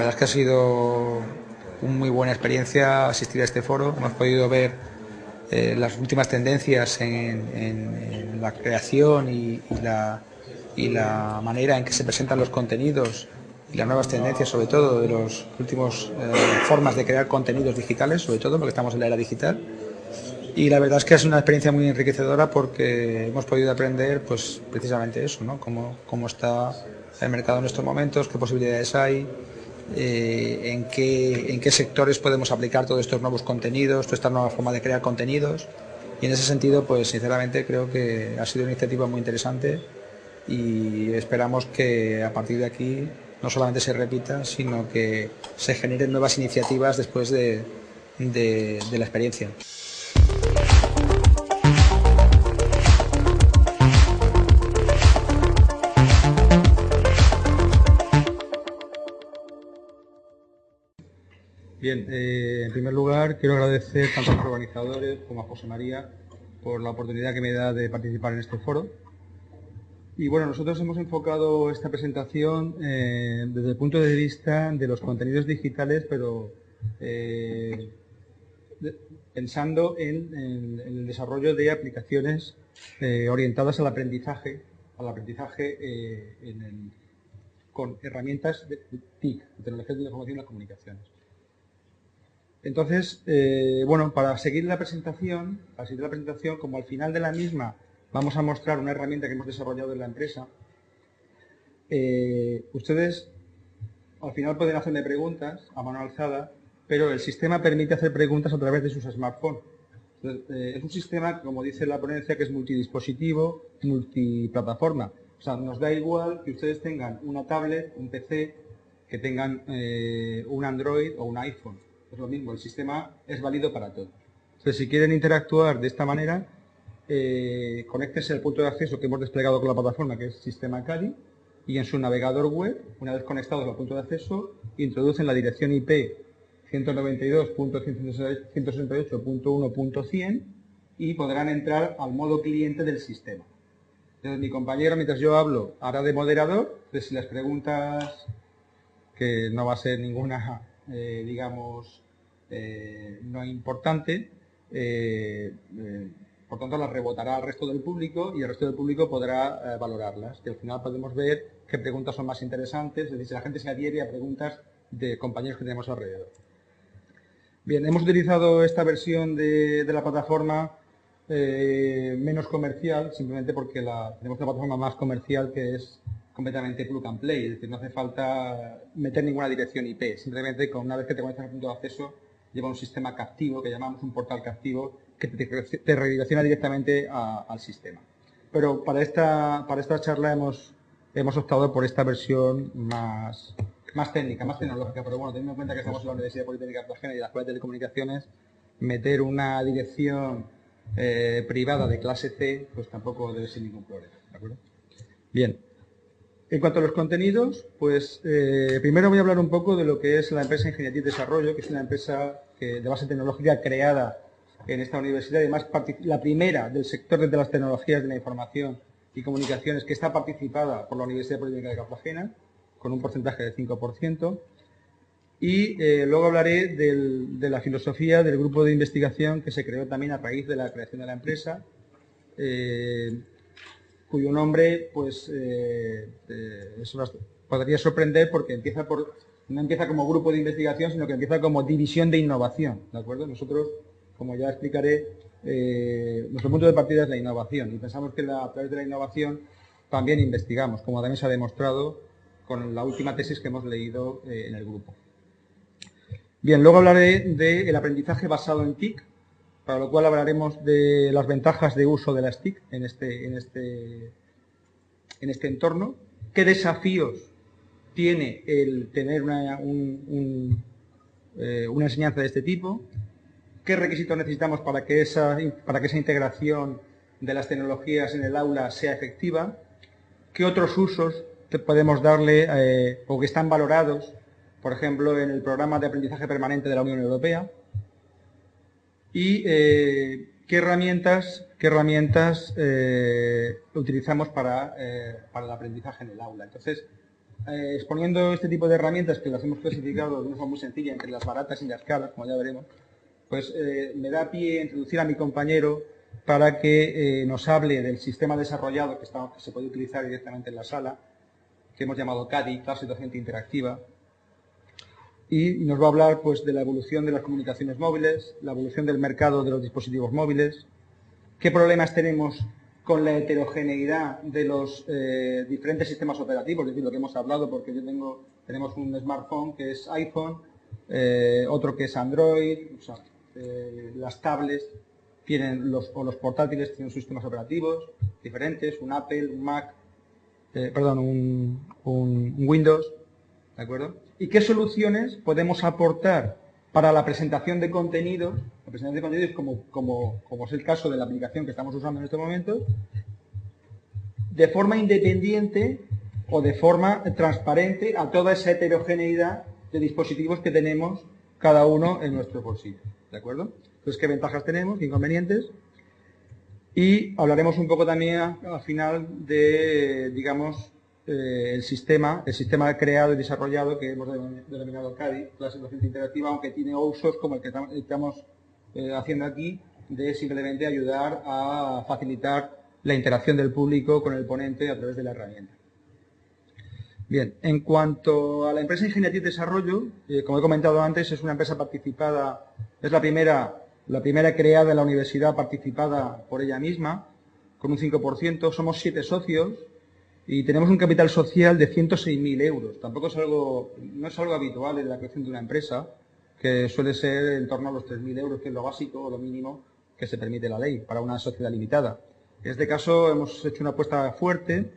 verdad es que ha sido una muy buena experiencia asistir a este foro. Hemos podido ver las últimas tendencias en la creación y la manera en que se presentan los contenidos y las nuevas tendencias, sobre todo de los últimos formas de crear contenidos digitales, sobre todo porque estamos en la era digital. Y la verdad es que es una experiencia muy enriquecedora porque hemos podido aprender pues precisamente eso, ¿no? Cómo está el mercado en estos momentos, qué posibilidades hay, en qué sectores podemos aplicar todos estos nuevos contenidos, toda esta nueva forma de crear contenidos. Y en ese sentido, pues sinceramente creo que ha sido una iniciativa muy interesante y esperamos que a partir de aquí no solamente se repita, sino que se generen nuevas iniciativas después de la experiencia. Bien, en primer lugar quiero agradecer tanto a los organizadores como a José María por la oportunidad que me da de participar en este foro. Y bueno, nosotros hemos enfocado esta presentación desde el punto de vista de los contenidos digitales, pero pensando en el desarrollo de aplicaciones orientadas al aprendizaje con herramientas de TIC, de tecnologías de la información y las comunicaciones. Entonces, bueno, para seguir la presentación, como al final de la misma vamos a mostrar una herramienta que hemos desarrollado en la empresa, ustedes al final pueden hacerme preguntas a mano alzada, pero el sistema permite hacer preguntas a través de sus smartphones. Entonces, es un sistema, como dice la ponencia, que es multidispositivo, multiplataforma. O sea, nos da igual que ustedes tengan una tablet, un PC, que tengan un Android o un iPhone. Es lo mismo, el sistema es válido para todos. Entonces, si quieren interactuar de esta manera, conéctense al punto de acceso que hemos desplegado con la plataforma, que es Sistema Cali, y en su navegador web, una vez conectados al punto de acceso, introducen la dirección IP 192.168.1.100 y podrán entrar al modo cliente del sistema. Entonces, mi compañero, mientras yo hablo, hará de moderador. Entonces, si las preguntas, que no va a ser ninguna, digamos, no importante, por tanto las rebotará al resto del público y el resto del público podrá valorarlas. Y al final podemos ver qué preguntas son más interesantes, es decir, si la gente se adhiere a preguntas de compañeros que tenemos alrededor. Bien, hemos utilizado esta versión de la plataforma menos comercial, simplemente porque tenemos una plataforma más comercial que es completamente plug and play, es decir, no hace falta meter ninguna dirección IP, simplemente una vez que te conectas al punto de acceso lleva un sistema captivo, que llamamos un portal captivo, que te redirecciona directamente al sistema. Pero para esta charla hemos optado por esta versión más técnica, más tecnológica, pero bueno, teniendo en cuenta que estamos en la Universidad Politécnica de Cartagena y la Escuela de Telecomunicaciones, meter una dirección privada de clase C, pues tampoco debe ser ningún problema, ¿de acuerdo? Bien. En cuanto a los contenidos, pues primero voy a hablar un poco de lo que es la empresa Ingeniería y Desarrollo, que es una empresa de base tecnológica creada en esta universidad, además la primera del sector de las tecnologías de la información y comunicaciones que está participada por la Universidad Politécnica de Cartagena, con un porcentaje del 5%. Y luego hablaré de la filosofía del grupo de investigación que se creó también a raíz de la creación de la empresa, cuyo nombre, pues, podría sorprender porque no empieza como grupo de investigación, sino que empieza como división de innovación, ¿de acuerdo? Nosotros, como ya explicaré, nuestro punto de partida es la innovación y pensamos que a través de la innovación también investigamos, como también se ha demostrado con la última tesis que hemos leído en el grupo. Bien, luego hablaré del aprendizaje basado en TIC, para lo cual hablaremos de las ventajas de uso de las TIC en este entorno, qué desafíos tiene el tener una enseñanza de este tipo, qué requisitos necesitamos para que esa integración de las tecnologías en el aula sea efectiva, qué otros usos podemos darle o que están valorados, por ejemplo, en el programa de aprendizaje permanente de la Unión Europea, y qué herramientas utilizamos para el aprendizaje en el aula. Entonces, exponiendo este tipo de herramientas que las hemos clasificado de una forma muy sencilla entre las baratas y las caras, como ya veremos, pues me da pie a introducir a mi compañero para que nos hable del sistema desarrollado que se puede utilizar directamente en la sala, que hemos llamado CADI, Clase Docente Interactiva, y nos va a hablar pues de la evolución de las comunicaciones móviles, la evolución del mercado de los dispositivos móviles, qué problemas tenemos con la heterogeneidad de los diferentes sistemas operativos, es decir, lo que hemos hablado, porque tenemos un smartphone que es iPhone, otro que es Android, o sea, las tablets tienen los portátiles tienen sus sistemas operativos diferentes, un Apple, un Mac, un Windows, ¿de acuerdo? ¿Y qué soluciones podemos aportar para la presentación de contenidos? La presentación de contenidos, como es el caso de la aplicación que estamos usando en este momento, de forma independiente o de forma transparente a toda esa heterogeneidad de dispositivos que tenemos cada uno en nuestro bolsillo, ¿de acuerdo? Entonces, ¿qué ventajas tenemos? ¿Qué inconvenientes? Y hablaremos un poco también al final de, digamos, el sistema creado y desarrollado que hemos denominado CADI, Clase Docente Interactiva, aunque tiene usos como el que estamos haciendo aquí, de simplemente ayudar a facilitar la interacción del público con el ponente a través de la herramienta. Bien, en cuanto a la empresa Ingeniería y Desarrollo, como he comentado antes, es una empresa participada, es la primera creada en la universidad participada por ella misma, con un 5%, somos 7 socios y tenemos un capital social de 106.000 euros. Tampoco no es algo habitual en la creación de una empresa, que suele ser en torno a los 3.000 euros, que es lo básico o lo mínimo que se permite la ley para una sociedad limitada. En este caso hemos hecho una apuesta fuerte.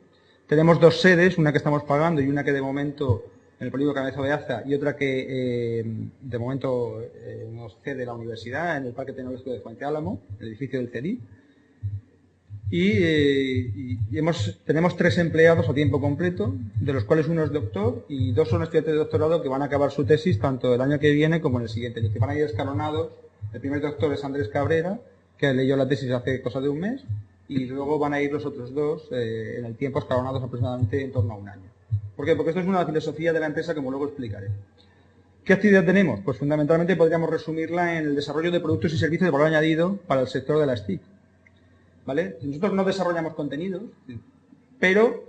Tenemos 2 sedes, una que estamos pagando y una que de momento en el polígono Cabeza de Aza y otra que de momento nos cede la universidad en el Parque Tecnológico de Fuente Álamo, el edificio del CEDI. Y tenemos 3 empleados a tiempo completo, de los cuales uno es doctor y 2 son estudiantes de doctorado que van a acabar su tesis tanto el año que viene como en el siguiente, que van a ir escalonados. El primer doctor es Andrés Cabrera, que leyó la tesis hace cosa de un mes, y luego van a ir los otros 2 en el tiempo escalonados aproximadamente en torno a un año. ¿Por qué? Porque esto es una filosofía de la empresa, como luego explicaré. ¿Qué actividad tenemos? Pues fundamentalmente podríamos resumirla en el desarrollo de productos y servicios de valor añadido para el sector de las TIC. ¿Vale? Nosotros no desarrollamos contenidos, pero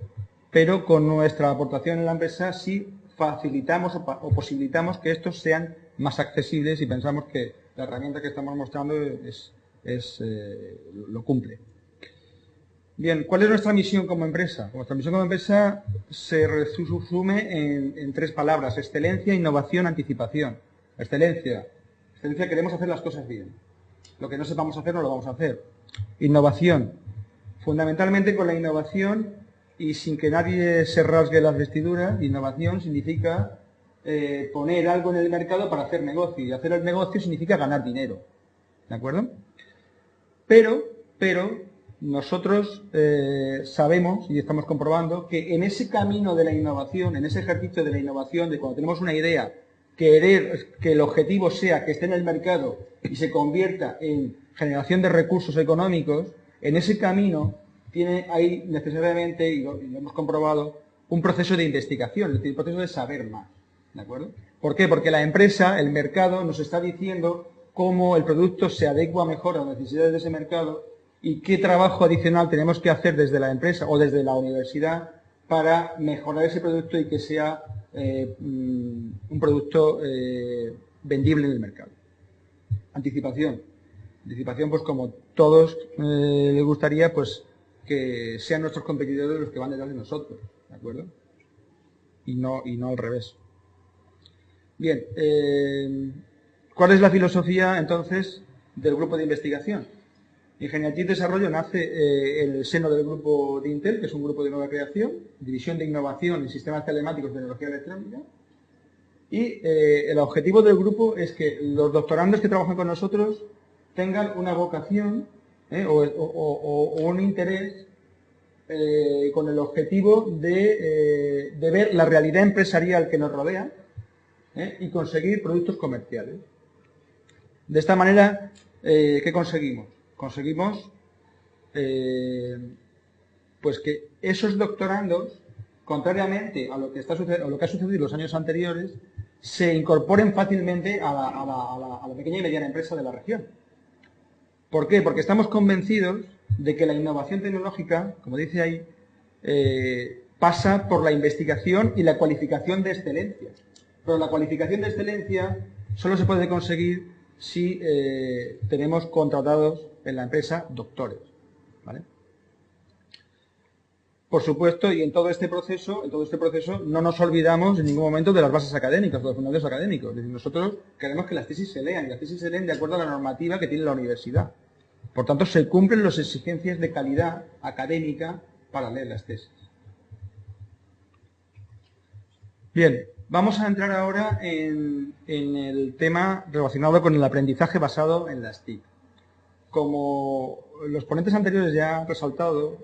con nuestra aportación en la empresa sí facilitamos o posibilitamos que estos sean más accesibles y pensamos que la herramienta que estamos mostrando lo cumple. Bien, ¿cuál es nuestra misión como empresa? Nuestra misión como empresa se resume en 3 palabras: excelencia, innovación, anticipación. Excelencia, queremos hacer las cosas bien. Lo que no sepamos hacer no lo vamos a hacer. Innovación, fundamentalmente con la innovación y sin que nadie se rasgue las vestiduras. Innovación significa poner algo en el mercado para hacer negocio, y hacer el negocio significa ganar dinero, ¿de acuerdo? Pero nosotros sabemos y estamos comprobando que en ese camino de la innovación, en ese ejercicio de la innovación, de cuando tenemos una idea, querer que el objetivo sea que esté en el mercado y se convierta en generación de recursos económicos, en ese camino hay necesariamente, y lo hemos comprobado, un proceso de investigación, es decir, un proceso de saber más, ¿de acuerdo? ¿Por qué? Porque la empresa, el mercado, nos está diciendo cómo el producto se adecua mejor a las necesidades de ese mercado y qué trabajo adicional tenemos que hacer desde la empresa o desde la universidad para mejorar ese producto y que sea un producto vendible en el mercado. Anticipación, pues como todos les gustaría, pues que sean nuestros competidores los que van detrás de nosotros, ¿de acuerdo? Y no al revés. Bien, ¿cuál es la filosofía entonces del grupo de investigación? Ingeniería y Desarrollo nace en el seno del grupo de Intel, que es un grupo de nueva creación, División de Innovación en Sistemas Telemáticos de Tecnología Electrónica. Y el objetivo del grupo es que los doctorandos que trabajan con nosotros tengan una vocación o un interés con el objetivo de ver la realidad empresarial que nos rodea y conseguir productos comerciales. De esta manera, ¿qué conseguimos? Conseguimos pues que esos doctorandos contrariamente a lo que ha sucedido en los años anteriores, se incorporen fácilmente a la pequeña y mediana empresa de la región. ¿Por qué? Porque estamos convencidos de que la innovación tecnológica, como dice ahí, pasa por la investigación y la cualificación de excelencia. Pero la cualificación de excelencia solo se puede conseguir si tenemos contratados en la empresa doctores, ¿vale? Por supuesto, y en todo este proceso no nos olvidamos en ningún momento de las bases académicas, de los fundamentos académicos. Es decir, nosotros queremos que las tesis se lean, y las tesis se leen de acuerdo a la normativa que tiene la universidad. Por tanto, se cumplen las exigencias de calidad académica para leer las tesis. Bien, vamos a entrar ahora en el tema relacionado con el aprendizaje basado en las TIC. Como los ponentes anteriores ya han resaltado,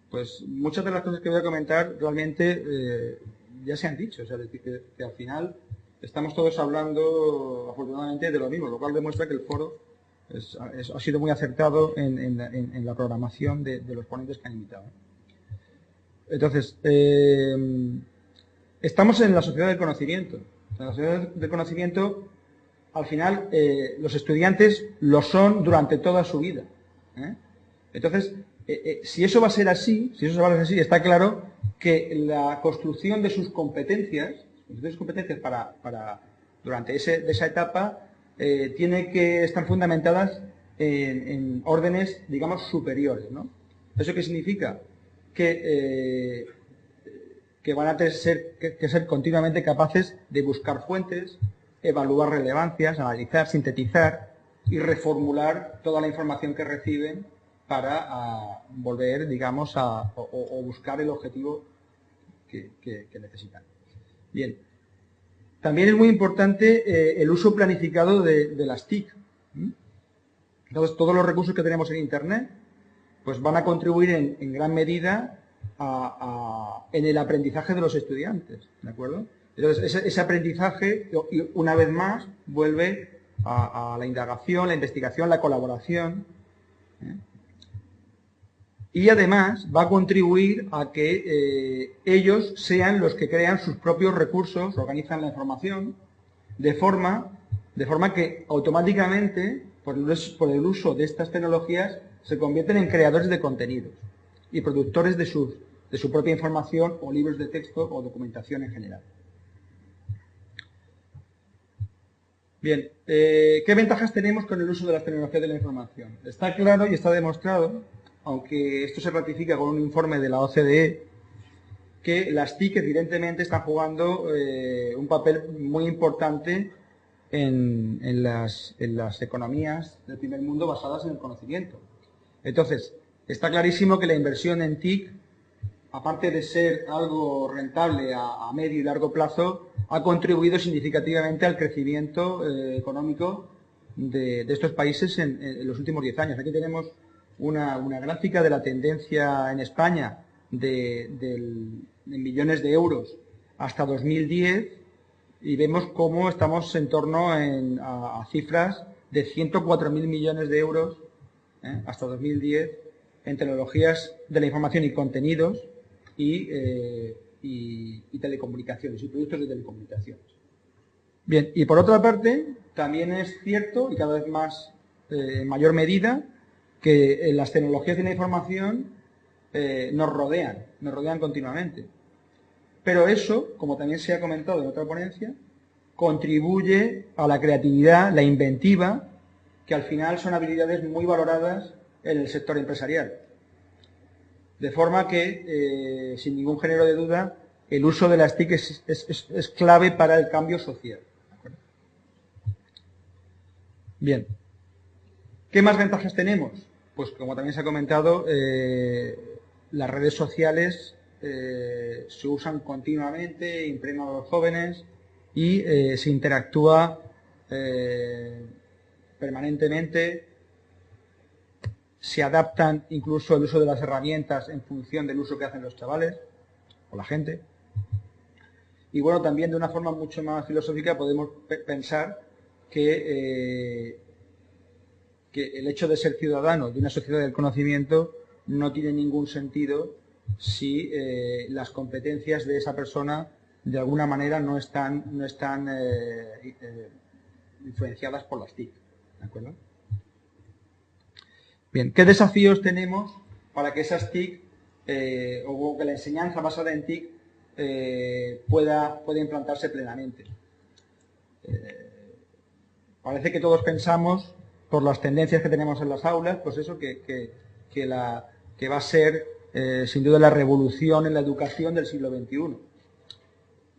pues muchas de las cosas que voy a comentar realmente ya se han dicho. O sea, que al final estamos todos hablando, afortunadamente, de lo mismo, lo cual demuestra que el foro ha sido muy acertado en la programación de los ponentes que han invitado. Entonces, estamos en la sociedad del conocimiento. En la sociedad del conocimiento, al final, los estudiantes lo son durante toda su vida. Entonces, si eso va a ser así, está claro que la construcción de sus competencias, durante esa etapa, tiene que estar fundamentadas en órdenes, digamos, superiores, ¿no? ¿Eso qué significa? Que van a ser continuamente capaces de buscar fuentes, evaluar relevancias, analizar, sintetizar y reformular toda la información que reciben para volver, digamos, o buscar el objetivo que necesitan. Bien. También es muy importante el uso planificado de las TIC. Entonces, todos los recursos que tenemos en Internet pues van a contribuir en gran medida en el aprendizaje de los estudiantes, ¿de acuerdo? Entonces, ese aprendizaje, una vez más, vuelve a la indagación, la investigación, la colaboración, y además va a contribuir a que ellos sean los que crean sus propios recursos, organizan la información, de forma que automáticamente, por el uso de estas tecnologías, se convierten en creadores de contenidos y productores de su propia información o libros de texto o documentación en general. Bien, ¿qué ventajas tenemos con el uso de las tecnologías de la información? Está claro y está demostrado, aunque esto se ratifica con un informe de la OCDE, que las TIC evidentemente están jugando un papel muy importante en las economías del primer mundo basadas en el conocimiento. Entonces, está clarísimo que la inversión en TIC, aparte de ser algo rentable a medio y largo plazo, ha contribuido significativamente al crecimiento económico de estos países en los últimos 10 años. Aquí tenemos una gráfica de la tendencia en España de millones de euros hasta 2010 y vemos cómo estamos en torno a cifras de 104.000 millones de euros hasta 2010 en tecnologías de la información y contenidos y telecomunicaciones y productos de telecomunicaciones. Bien, y por otra parte, también es cierto, y cada vez más en mayor medida, que las tecnologías de la información nos rodean continuamente. Pero eso, como también se ha comentado en otra ponencia, contribuye a la creatividad, la inventiva, que al final son habilidades muy valoradas en el sector empresarial. De forma que, sin ningún género de duda, el uso de las TIC es clave para el cambio social. Bien. ¿Qué más ventajas tenemos? Pues como también se ha comentado, las redes sociales se usan continuamente, impregnan a los jóvenes y se interactúa permanentemente. Se adaptan incluso el uso de las herramientas en función del uso que hacen los chavales o la gente. Y bueno, también de una forma mucho más filosófica podemos pensar que el hecho de ser ciudadano de una sociedad del conocimiento no tiene ningún sentido si las competencias de esa persona de alguna manera no están influenciadas por las TIC. ¿De acuerdo? Bien, ¿qué desafíos tenemos para que esas TIC o que la enseñanza basada en TIC pueda implantarse plenamente? Parece que todos pensamos, por las tendencias que tenemos en las aulas, pues eso, que va a ser sin duda la revolución en la educación del siglo XXI.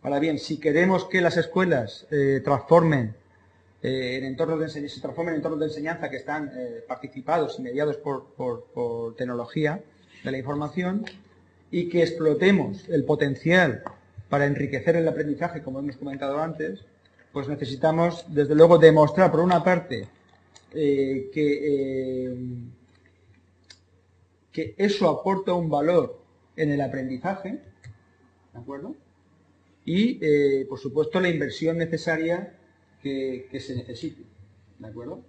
Ahora bien, si queremos que las escuelas transformen en entornos de enseñanza que están participados y mediados por tecnología de la información, y que explotemos el potencial para enriquecer el aprendizaje, como hemos comentado antes, pues necesitamos, desde luego, demostrar, por una parte, que eso aporta un valor en el aprendizaje, ¿de acuerdo? Y, por supuesto, la inversión necesaria que se necesite, ¿de acuerdo?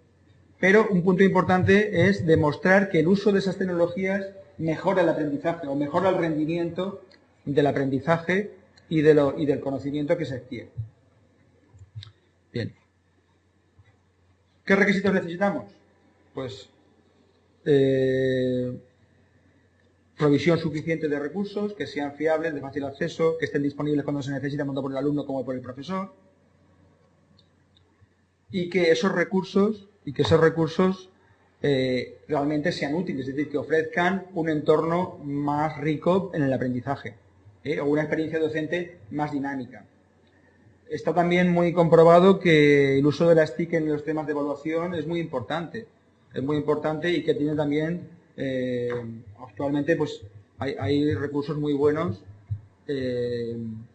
Pero un punto importante es demostrar que el uso de esas tecnologías mejora el aprendizaje o mejora el rendimiento del aprendizaje y del conocimiento que se adquiere. Bien. ¿Qué requisitos necesitamos? Pues provisión suficiente de recursos, que sean fiables, de fácil acceso, que estén disponibles cuando se necesiten, tanto por el alumno como por el profesor, y que esos recursos realmente sean útiles, es decir, que ofrezcan un entorno más rico en el aprendizaje, o una experiencia docente más dinámica. Está también muy comprobado que el uso de las TIC en los temas de evaluación es muy importante y que tiene también, actualmente pues hay recursos muy buenos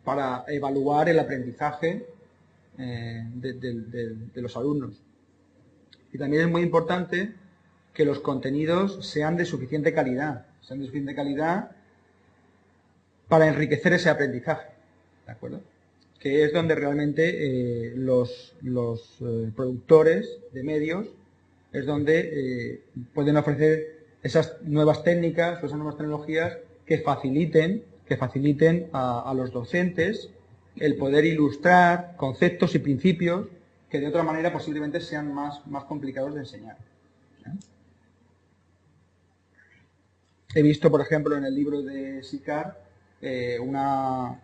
para evaluar el aprendizaje de los alumnos. Y también es muy importante que los contenidos sean de suficiente calidad, para enriquecer ese aprendizaje, ¿de acuerdo? Que es donde realmente los productores de medios es donde pueden ofrecer esas nuevas técnicas o esas nuevas tecnologías que faciliten a los docentes el poder ilustrar conceptos y principios que de otra manera posiblemente sean más complicados de enseñar. He visto, por ejemplo, en el libro de Sicard una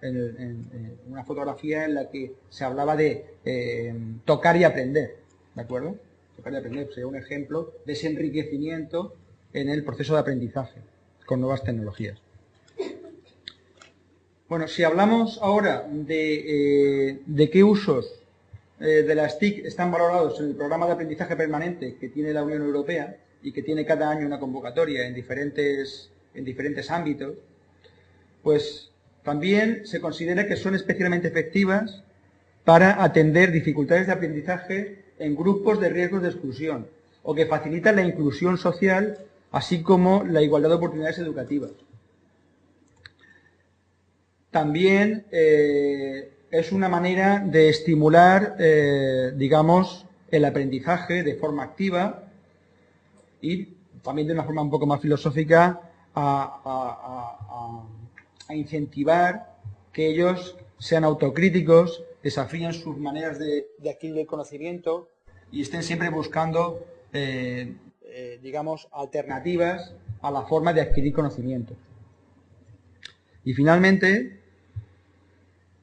fotografía en la que se hablaba de tocar y aprender, ¿de acuerdo? Tocar y aprender sería un ejemplo de ese enriquecimiento en el proceso de aprendizaje con nuevas tecnologías. Bueno, si hablamos ahora de qué usos de las TIC están valorados en el programa de aprendizaje permanente que tiene la Unión Europea y que tiene cada año una convocatoria en diferentes ámbitos, pues también se considera que son especialmente efectivas para atender dificultades de aprendizaje en grupos de riesgos de exclusión o que facilitan la inclusión social, así como la igualdad de oportunidades educativas. También es una manera de estimular, digamos, el aprendizaje de forma activa y también de una forma un poco más filosófica a incentivar que ellos sean autocríticos, desafíen sus maneras de adquirir el conocimiento y estén siempre buscando, digamos, alternativas a la forma de adquirir conocimiento. Y finalmente,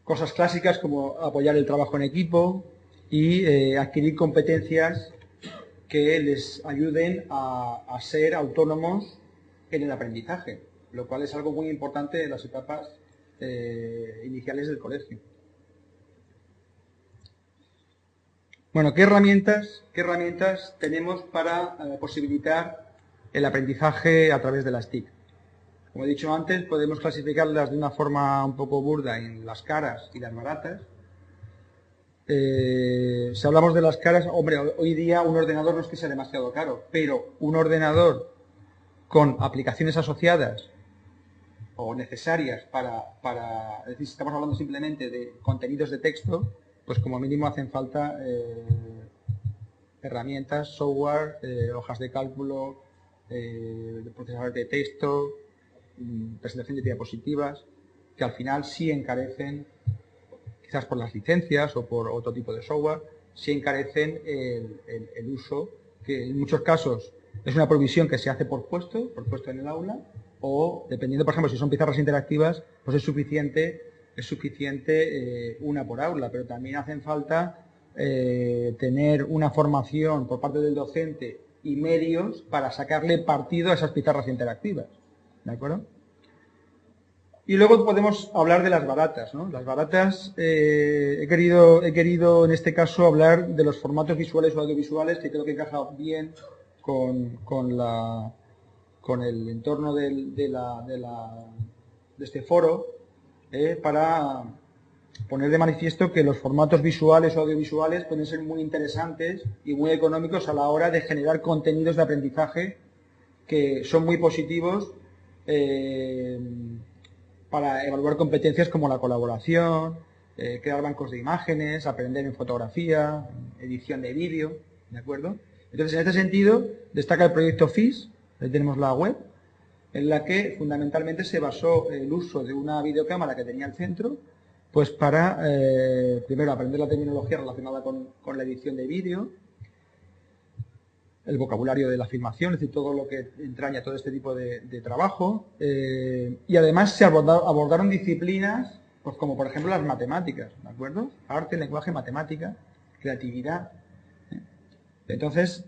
cosas clásicas como apoyar el trabajo en equipo y adquirir competencias que les ayuden a ser autónomos en el aprendizaje, lo cual es algo muy importante en las etapas iniciales del colegio. Bueno, ¿qué herramientas tenemos para posibilitar el aprendizaje a través de las TIC? Como he dicho antes, podemos clasificarlas de una forma un poco burda en las caras y las baratas. Si hablamos de las caras, hombre, hoy día un ordenador no es que sea demasiado caro, pero un ordenador con aplicaciones asociadas o necesarias es decir, si estamos hablando simplemente de contenidos de texto, pues como mínimo hacen falta herramientas, software, hojas de cálculo, procesadores de texto, presentación de diapositivas, que al final sí encarecen, quizás por las licencias o por otro tipo de software, sí encarecen el uso, que en muchos casos es una provisión que se hace por puesto en el aula, o dependiendo, por ejemplo, si son pizarras interactivas, pues es suficiente una por aula, pero también hacen falta tener una formación por parte del docente y medios para sacarle partido a esas pizarras interactivas, ¿de acuerdo? Y luego podemos hablar de las baratas, ¿no? Las baratas, he querido en este caso hablar de los formatos visuales o audiovisuales, que creo que encaja bien con el entorno de este foro, para poner de manifiesto que los formatos visuales o audiovisuales pueden ser muy interesantes y muy económicos a la hora de generar contenidos de aprendizaje que son muy positivos para evaluar competencias como la colaboración, crear bancos de imágenes, aprender en fotografía, edición de vídeo, ¿de acuerdo? Entonces, en este sentido, destaca el proyecto FIS, ahí tenemos la web, en la que fundamentalmente se basó el uso de una videocámara que tenía el centro, pues para, primero, aprender la terminología relacionada con la edición de vídeo, el vocabulario de la filmación, es decir, todo lo que entraña todo este tipo de trabajo, y además se abordaron disciplinas, pues como por ejemplo las matemáticas, ¿de acuerdo? Arte, lenguaje, matemática, creatividad. Entonces,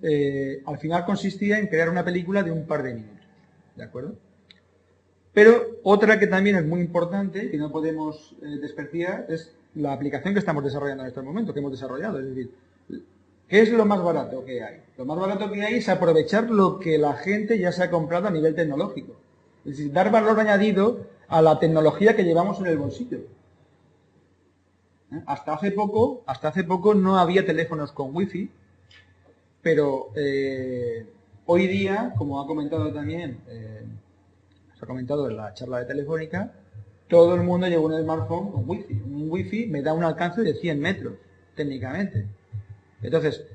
al final consistía en crear una película de un par de minutos, ¿de acuerdo? Pero otra que también es muy importante, que no podemos despreciar, es la aplicación que estamos desarrollando en este momento, que hemos desarrollado. Es decir, ¿qué es lo más barato que hay? Lo más barato que hay es aprovechar lo que la gente ya se ha comprado a nivel tecnológico. Es decir, dar valor añadido a la tecnología que llevamos en el bolsillo. Hasta hace poco no había teléfonos con wifi, pero hoy día, como ha comentado también, se ha comentado en la charla de Telefónica, todo el mundo lleva un smartphone con wifi. Un wifi me da un alcance de 100 metros, técnicamente. Entonces,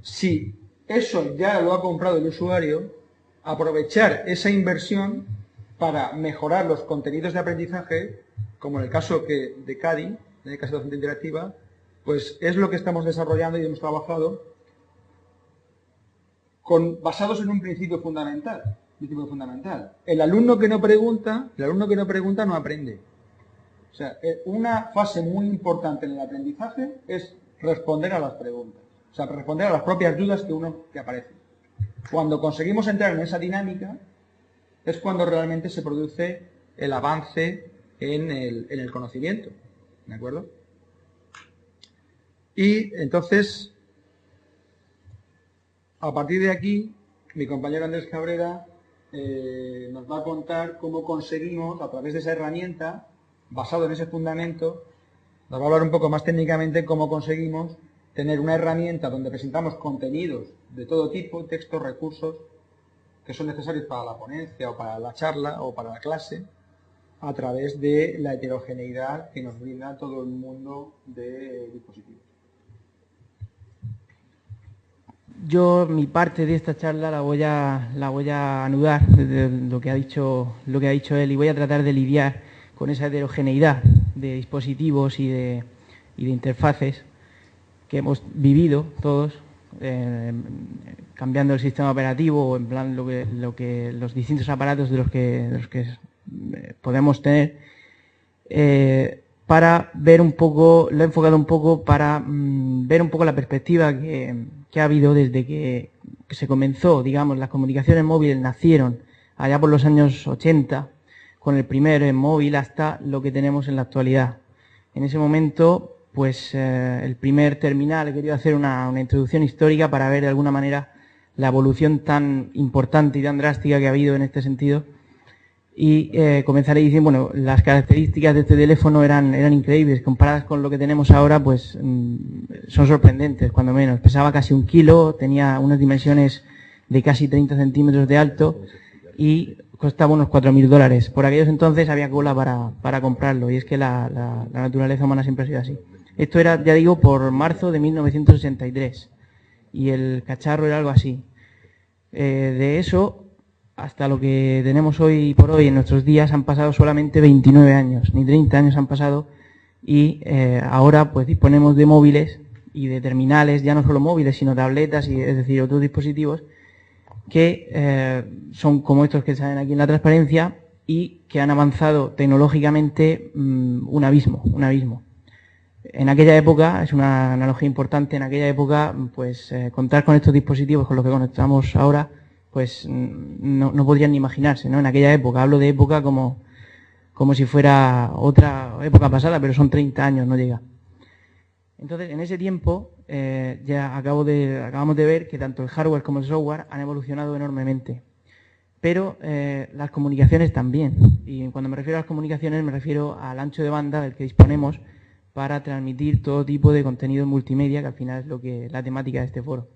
si eso ya lo ha comprado el usuario, aprovechar esa inversión para mejorar los contenidos de aprendizaje, como en el caso de CADI, en el caso de docente interactiva, pues es lo que estamos desarrollando y hemos trabajado basados en un principio fundamental. El alumno que no pregunta no aprende. O sea, una fase muy importante en el aprendizaje es responder a las preguntas. O sea, responder a las propias dudas que aparecen. Cuando conseguimos entrar en esa dinámica, es cuando realmente se produce el avance en el conocimiento. ¿De acuerdo? Y entonces, a partir de aquí, mi compañero Andrés Cabrera nos va a contar cómo conseguimos, a través de esa herramienta, basado en ese fundamento, nos va a hablar un poco más técnicamente cómo conseguimos tener una herramienta donde presentamos contenidos de todo tipo, textos, recursos, que son necesarios para la ponencia o para la charla o para la clase, a través de la heterogeneidad que nos brinda todo el mundo de dispositivos. Yo mi parte de esta charla la voy a anudar de lo que ha dicho él, y voy a tratar de lidiar con esa heterogeneidad de dispositivos y de interfaces que hemos vivido todos, cambiando el sistema operativo, o en plan los distintos aparatos de los que podemos tener, para ver un poco, lo he enfocado un poco para ver un poco la perspectiva que ha habido desde que se comenzó, digamos, las comunicaciones móviles nacieron allá por los años 80, con el primer móvil, hasta lo que tenemos en la actualidad. En ese momento, pues el primer terminal, he querido hacer una introducción histórica para ver de alguna manera la evolución tan importante y tan drástica que ha habido en este sentido. Y comenzaré diciendo, bueno, las características de este teléfono eran increíbles, comparadas con lo que tenemos ahora, pues son sorprendentes, cuando menos. Pesaba casi 1 kilo, tenía unas dimensiones de casi 30 centímetros de alto y costaba unos $4.000. Por aquellos entonces había cola para comprarlo, y es que la naturaleza humana siempre ha sido así. Esto era, ya digo, por marzo de 1983, y el cacharro era algo así. De eso hasta lo que tenemos hoy por hoy en nuestros días han pasado solamente 29 años, ni 30 años han pasado, y ahora pues disponemos de móviles y de terminales, ya no solo móviles, sino tabletas, y es decir, otros dispositivos que son como estos que salen aquí en la transparencia y que han avanzado tecnológicamente un abismo. En aquella época, es una analogía importante, en aquella época, pues contar con estos dispositivos con los que conectamos ahora, pues no podrían ni imaginarse, ¿no? En aquella época, hablo de época como si fuera otra época pasada, pero son 30 años, no llega. Entonces, en ese tiempo, ya acabamos de ver que tanto el hardware como el software han evolucionado enormemente. Pero las comunicaciones también. Y cuando me refiero a las comunicaciones, me refiero al ancho de banda del que disponemos para transmitir todo tipo de contenido multimedia, que al final es la temática de este foro.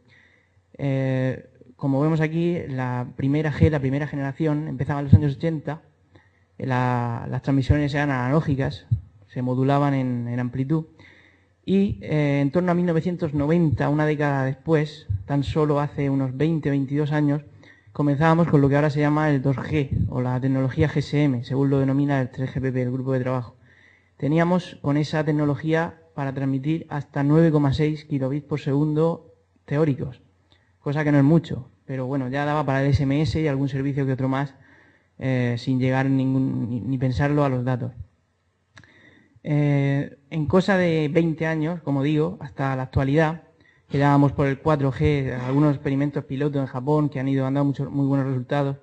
Como vemos aquí, la primera generación, empezaba en los años 80, las transmisiones eran analógicas, se modulaban en amplitud, y en torno a 1990, una década después, tan solo hace unos 22 años, comenzábamos con lo que ahora se llama el 2G, o la tecnología GSM, según lo denomina el 3GPP, el grupo de trabajo. Teníamos con esa tecnología para transmitir hasta 9,6 kilobits por segundo teóricos, cosa que no es mucho, pero bueno, ya daba para el SMS y algún servicio que otro más, sin llegar ni pensarlo a los datos. En cosa de 20 años, como digo, hasta la actualidad, que ya vamos por el 4G, algunos experimentos pilotos en Japón que han dado muy buenos resultados,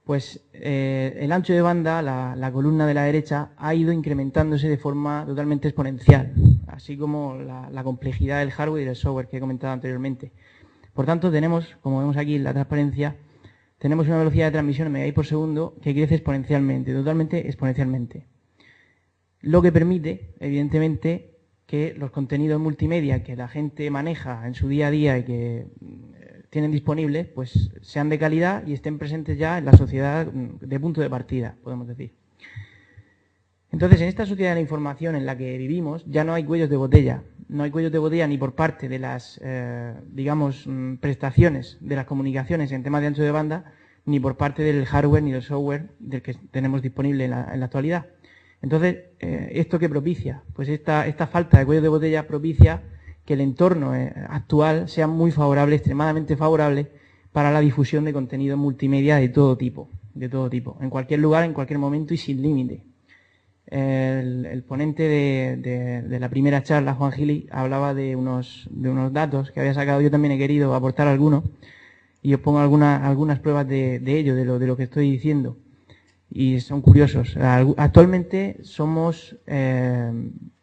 pues el ancho de banda, la columna de la derecha, ha ido incrementándose de forma totalmente exponencial, así como la complejidad del hardware y del software que he comentado anteriormente. Por tanto, tenemos, como vemos aquí en la transparencia, tenemos una velocidad de transmisión en megabits por segundo que crece exponencialmente, totalmente exponencialmente. Lo que permite, evidentemente, que los contenidos multimedia que la gente maneja en su día a día y que tienen disponibles, pues sean de calidad y estén presentes ya en la sociedad de punto de partida, podemos decir. Entonces, en esta sociedad de la información en la que vivimos, ya no hay cuellos de botella. No hay cuellos de botella ni por parte de las, prestaciones de las comunicaciones en temas de ancho de banda, ni por parte del hardware ni del software del que tenemos disponible en la actualidad. Entonces, ¿esto qué propicia? Pues esta falta de cuellos de botella propicia que el entorno actual sea muy favorable, extremadamente favorable, para la difusión de contenido multimedia de todo tipo, en cualquier lugar, en cualquier momento y sin límite. El ponente de la primera charla, Juan Gili, hablaba de unos datos que había sacado. Yo también he querido aportar algunos y os pongo algunas pruebas de ello, de lo que estoy diciendo. Y son curiosos. Actualmente somos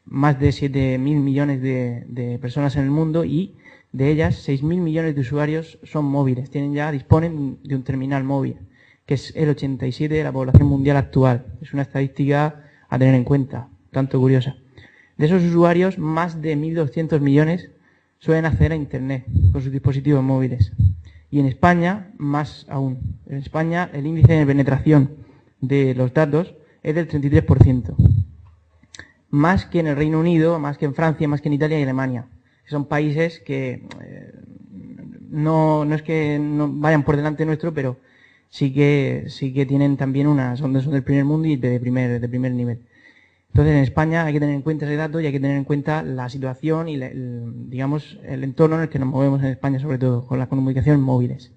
más de 7.000 millones de personas en el mundo y de ellas 6.000 millones de usuarios son móviles, disponen de un terminal móvil, que es el 87% de la población mundial actual. Es una estadística a tener en cuenta, tanto curiosa. De esos usuarios, más de 1.200 millones suelen acceder a Internet con sus dispositivos móviles. Y en España, más aún. En España, el índice de penetración de los datos es del 33%. Más que en el Reino Unido, más que en Francia, más que en Italia y Alemania. Son países que no es que no vayan por delante nuestro, pero sí que tienen también son del primer mundo y de primer nivel. Entonces, en España hay que tener en cuenta ese dato y hay que tener en cuenta la situación y el entorno en el que nos movemos en España, sobre todo, con las comunicaciones móviles.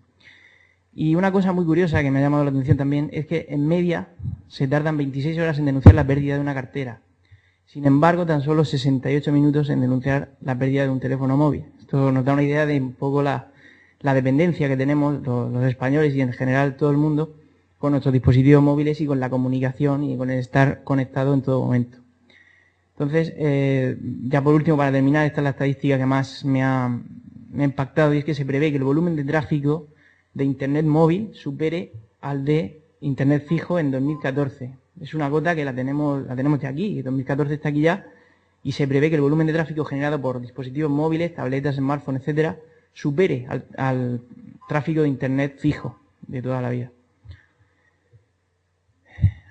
Y una cosa muy curiosa que me ha llamado la atención también es que en media se tardan 26 horas en denunciar la pérdida de una cartera. Sin embargo, tan solo 68 minutos en denunciar la pérdida de un teléfono móvil. Esto nos da una idea de un poco la dependencia que tenemos los españoles y en general todo el mundo con nuestros dispositivos móviles y con la comunicación y con el estar conectado en todo momento. Entonces, ya por último, para terminar, esta es la estadística que más me ha impactado, y es que se prevé que el volumen de tráfico de Internet móvil supere al de Internet fijo en 2014. Es una cota que la tenemos ya aquí, 2014 está aquí ya, y se prevé que el volumen de tráfico generado por dispositivos móviles, tabletas, smartphones, etcétera, supere al tráfico de Internet fijo de toda la vida.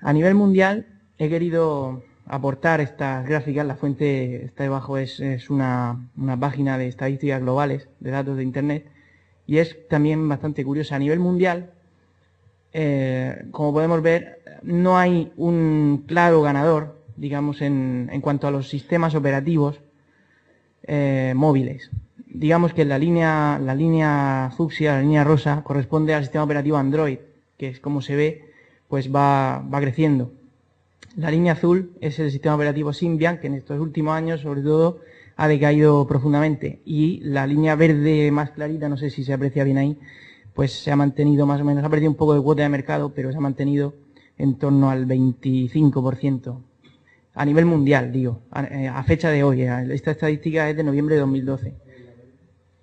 A nivel mundial he querido aportar estas gráficas. La fuente está debajo, es una página de estadísticas globales de datos de Internet, y es también bastante curiosa. A nivel mundial, como podemos ver, no hay un claro ganador, digamos, en cuanto a los sistemas operativos móviles. Digamos que la línea fucsia, la línea rosa, corresponde al sistema operativo Android, que es como se ve, pues va creciendo. La línea azul es el sistema operativo Symbian, que en estos últimos años, sobre todo, ha decaído profundamente. Y la línea verde más clarita, no sé si se aprecia bien ahí, pues se ha mantenido más o menos, ha perdido un poco de cuota de mercado, pero se ha mantenido en torno al 25%. A nivel mundial, digo, a fecha de hoy. Esta estadística es de noviembre de 2012.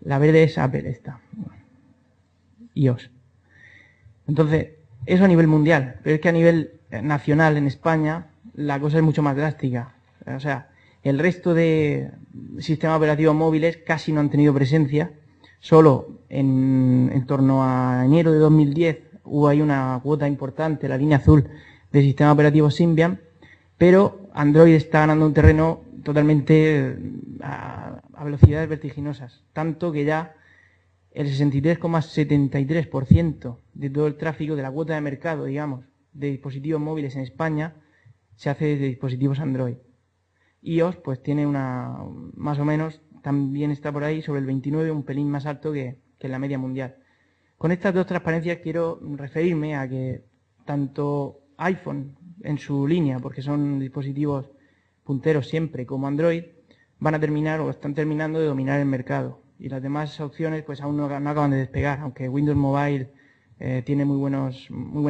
La verde es Apple, esta. iOS. Entonces, eso a nivel mundial, pero es que a nivel nacional en España la cosa es mucho más drástica. O sea, el resto de sistemas operativos móviles casi no han tenido presencia. Solo en torno a enero de 2010 hubo ahí una cuota importante, la línea azul del sistema operativo Symbian, pero Android está ganando un terreno totalmente a velocidades vertiginosas, tanto que ya el 63,73% de todo el tráfico de la cuota de mercado, digamos, de dispositivos móviles en España se hace desde dispositivos Android. iOS pues tiene más o menos, también está por ahí sobre el 29, un pelín más alto que la media mundial. Con estas dos transparencias quiero referirme a que tanto iPhone en su línea, porque son dispositivos punteros siempre, como Android, van a terminar o están terminando de dominar el mercado. Y las demás opciones pues aún no acaban de despegar, aunque Windows Mobile tiene muy buenas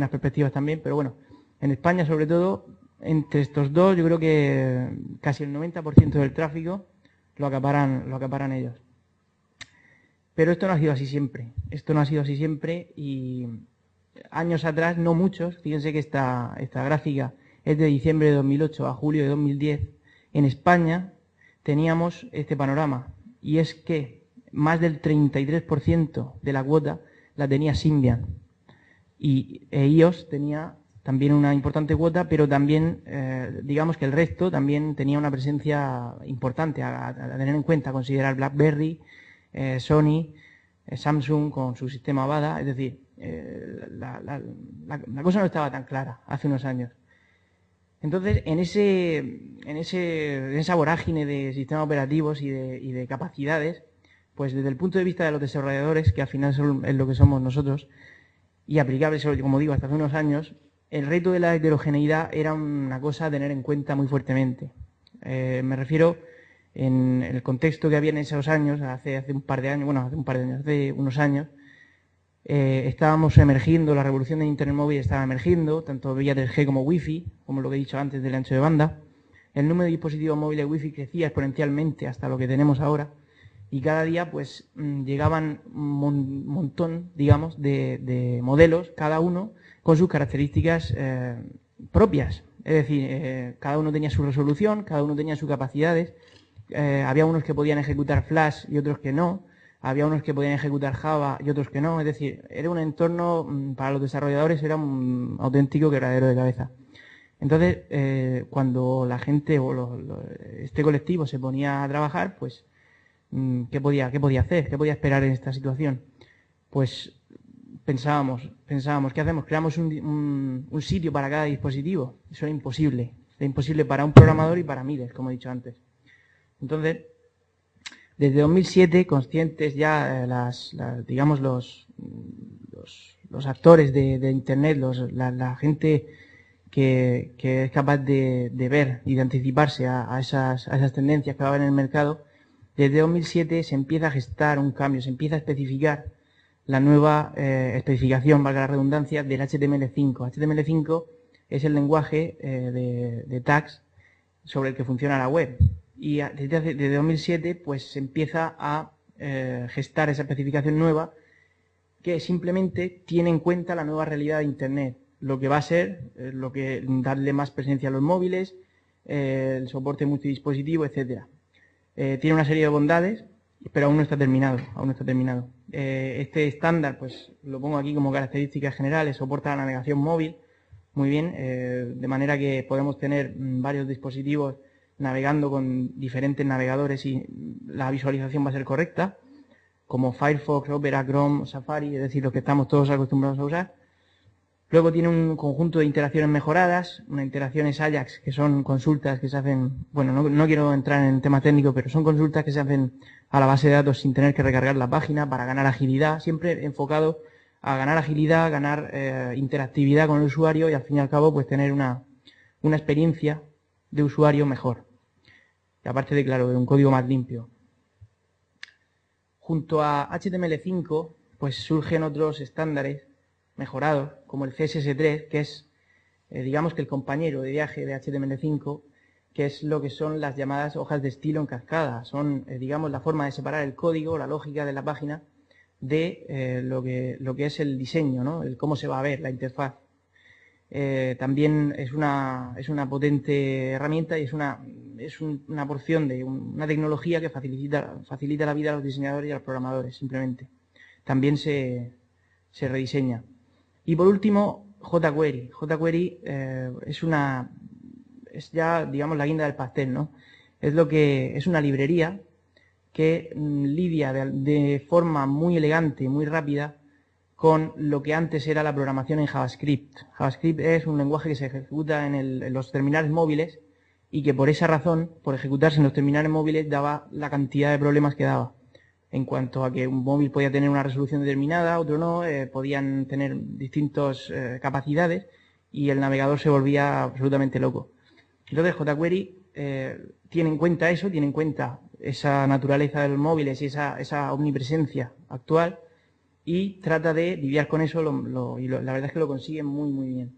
perspectivas también, pero bueno, en España sobre todo, entre estos dos yo creo que casi el 90% del tráfico lo acaparan ellos. Pero esto no ha sido así siempre, y años atrás, no muchos, fíjense que esta gráfica es de diciembre de 2008 a julio de 2010, en España teníamos este panorama, y es que más del 33% de la cuota la tenía Symbian, y iOS tenía también una importante cuota, pero también, digamos que el resto también tenía una presencia importante a tener en cuenta, a considerar BlackBerry, Sony, Samsung con su sistema Avada, es decir, la cosa no estaba tan clara hace unos años. Entonces, en esa vorágine de sistemas operativos y de capacidades, pues desde el punto de vista de los desarrolladores, que al final es lo que somos nosotros, y aplicables, como digo, hasta hace unos años, el reto de la heterogeneidad era una cosa a tener en cuenta muy fuertemente. Me refiero en el contexto que había en esos años, hace unos años, estábamos emergiendo, la revolución de Internet móvil estaba emergiendo, tanto vía 3G como Wi-Fi, como lo que he dicho antes del ancho de banda. El número de dispositivos móviles Wi-Fi crecía exponencialmente hasta lo que tenemos ahora, y cada día pues llegaban un montón, digamos, de modelos, cada uno con sus características propias. Es decir, cada uno tenía su resolución, cada uno tenía sus capacidades. Había unos que podían ejecutar Flash y otros que no. Había unos que podían ejecutar Java y otros que no. Es decir, era un entorno, para los desarrolladores era un auténtico quebradero de cabeza. Entonces, cuando la gente o este colectivo se ponía a trabajar, pues, ¿qué podía hacer? ¿Qué podía esperar en esta situación? Pues pensábamos, ¿qué hacemos? Creamos un sitio para cada dispositivo. Eso era imposible. Era imposible para un programador y para miles, como he dicho antes. Entonces, desde 2007, conscientes ya digamos los actores de Internet, la gente que es capaz de ver y de anticiparse a esas tendencias que va a haber en el mercado, desde 2007 se empieza a gestar un cambio, se empieza a especificar la nueva especificación, valga la redundancia, del HTML5. HTML5 es el lenguaje de tags sobre el que funciona la web. Y desde 2007 pues se empieza a gestar esa especificación nueva que simplemente tiene en cuenta la nueva realidad de Internet, lo que va a ser, darle más presencia a los móviles, el soporte multidispositivo, etcétera. Tiene una serie de bondades, pero aún no está terminado. Este estándar, pues lo pongo aquí como características generales, soporta la navegación móvil, muy bien, de manera que podemos tener varios dispositivos navegando con diferentes navegadores y la visualización va a ser correcta, como Firefox, Opera, Chrome, Safari, es decir, los que estamos todos acostumbrados a usar. Luego tiene un conjunto de interacciones mejoradas, unas interacciones Ajax, que son consultas que se hacen, bueno, no quiero entrar en tema técnico, pero son consultas que se hacen a la base de datos sin tener que recargar la página para ganar agilidad, siempre enfocado a ganar agilidad, ganar interactividad con el usuario y al fin y al cabo pues tener una experiencia de usuario mejor. Y aparte de, claro, de un código más limpio. Junto a HTML5 pues surgen otros estándares mejorados, como el CSS3, que es, digamos que el compañero de viaje de HTML5, que es lo que son las llamadas hojas de estilo en cascada. Son, digamos, la forma de separar el código, la lógica de la página, de lo que es el diseño, ¿no? El cómo se va a ver la interfaz. También es una potente herramienta y es una porción de una tecnología que facilita la vida a los diseñadores y a los programadores, simplemente. También se rediseña. Y por último, jQuery. jQuery es ya, digamos, la guinda del pastel, ¿no? Es una librería que lidia de forma muy elegante, muy rápida, con lo que antes era la programación en JavaScript. JavaScript es un lenguaje que se ejecuta en los terminales móviles y que por esa razón, por ejecutarse en los terminales móviles, daba la cantidad de problemas que daba. En cuanto a que un móvil podía tener una resolución determinada, otro no, podían tener distintas capacidades y el navegador se volvía absolutamente loco. Entonces jQuery tiene en cuenta eso, tiene en cuenta esa naturaleza de los móviles y esa omnipresencia actual y trata de lidiar con eso y la verdad es que lo consigue muy, muy bien.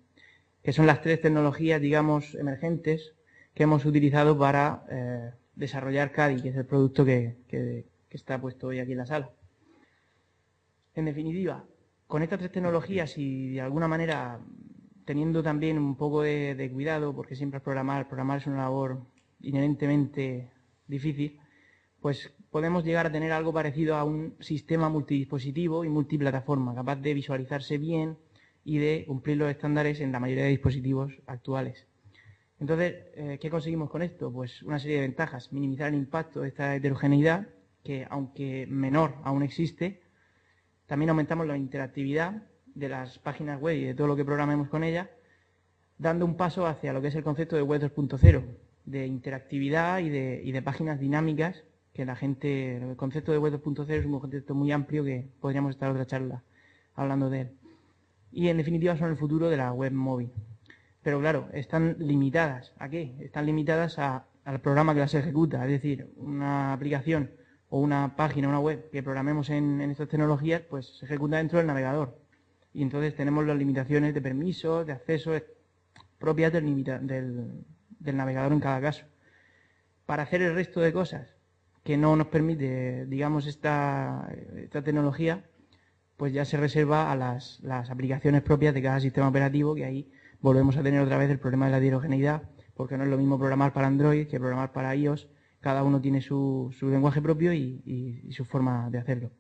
Que son las tres tecnologías, digamos, emergentes que hemos utilizado para desarrollar Kadi, que es el producto que está puesto hoy aquí en la sala. En definitiva, con estas tres tecnologías y de alguna manera teniendo también un poco de cuidado, porque siempre programar es una labor inherentemente difícil, pues podemos llegar a tener algo parecido a un sistema multidispositivo y multiplataforma, capaz de visualizarse bien y de cumplir los estándares en la mayoría de dispositivos actuales. Entonces, ¿qué conseguimos con esto? Pues una serie de ventajas. Minimizar el impacto de esta heterogeneidad, que aunque menor aún existe. También aumentamos la interactividad de las páginas web y de todo lo que programemos con ellas, dando un paso hacia lo que es el concepto de web 2.0, de interactividad y de páginas dinámicas, que el concepto de web 2.0 es un concepto muy amplio que podríamos estar otra charla hablando de él. Y en definitiva son el futuro de la web móvil. Pero claro, están limitadas. ¿A qué? Están limitadas al programa que las ejecuta. Es decir, una aplicación o una página, una web que programemos en estas tecnologías, pues se ejecuta dentro del navegador. Y entonces tenemos las limitaciones de permisos, de acceso propias del navegador en cada caso. Para hacer el resto de cosas que no nos permite, digamos, esta tecnología, pues ya se reserva a las aplicaciones propias de cada sistema operativo, que ahí volvemos a tener otra vez el problema de la heterogeneidad, porque no es lo mismo programar para Android que programar para iOS. Cada uno tiene su lenguaje propio y su forma de hacerlo.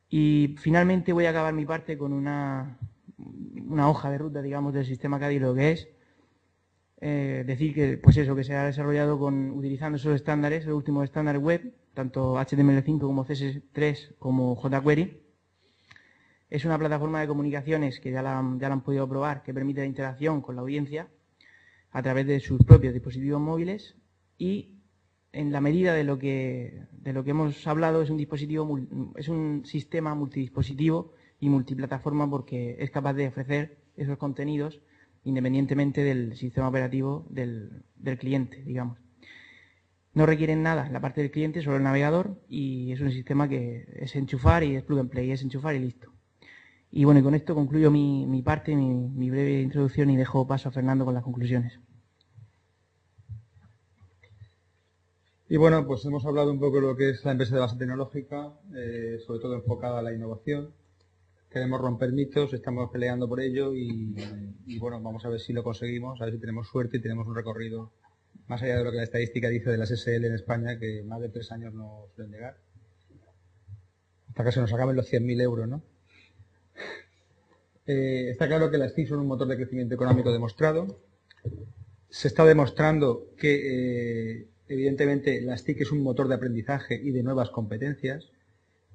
Y finalmente voy a acabar mi parte con una hoja de ruta, digamos, del sistema Kadi, lo que es decir que, pues eso, que se ha desarrollado utilizando esos estándares, el último estándar web, tanto HTML5 como CSS3 como jQuery. Es una plataforma de comunicaciones que ya la han podido probar, que permite la interacción con la audiencia a través de sus propios dispositivos móviles y en la medida de lo que hemos hablado es un sistema multidispositivo y multiplataforma porque es capaz de ofrecer esos contenidos independientemente del sistema operativo del cliente, digamos. No requieren nada la parte del cliente, solo el navegador, y es un sistema que es enchufar y es plug and play, es enchufar y listo. Y bueno, y con esto concluyo mi parte, mi breve introducción y dejo paso a Fernando con las conclusiones. Y bueno, pues hemos hablado un poco de lo que es la empresa de base tecnológica, sobre todo enfocada a la innovación. Queremos romper mitos, estamos peleando por ello y bueno, vamos a ver si lo conseguimos, a ver si tenemos suerte y tenemos un recorrido más allá de lo que la estadística dice de las SL en España, que más de 3 años no suelen llegar. Hasta que se nos acaben los 100.000 euros, ¿no? Está claro que las TIC son un motor de crecimiento económico demostrado. Se está demostrando que, evidentemente, las TIC es un motor de aprendizaje y de nuevas competencias.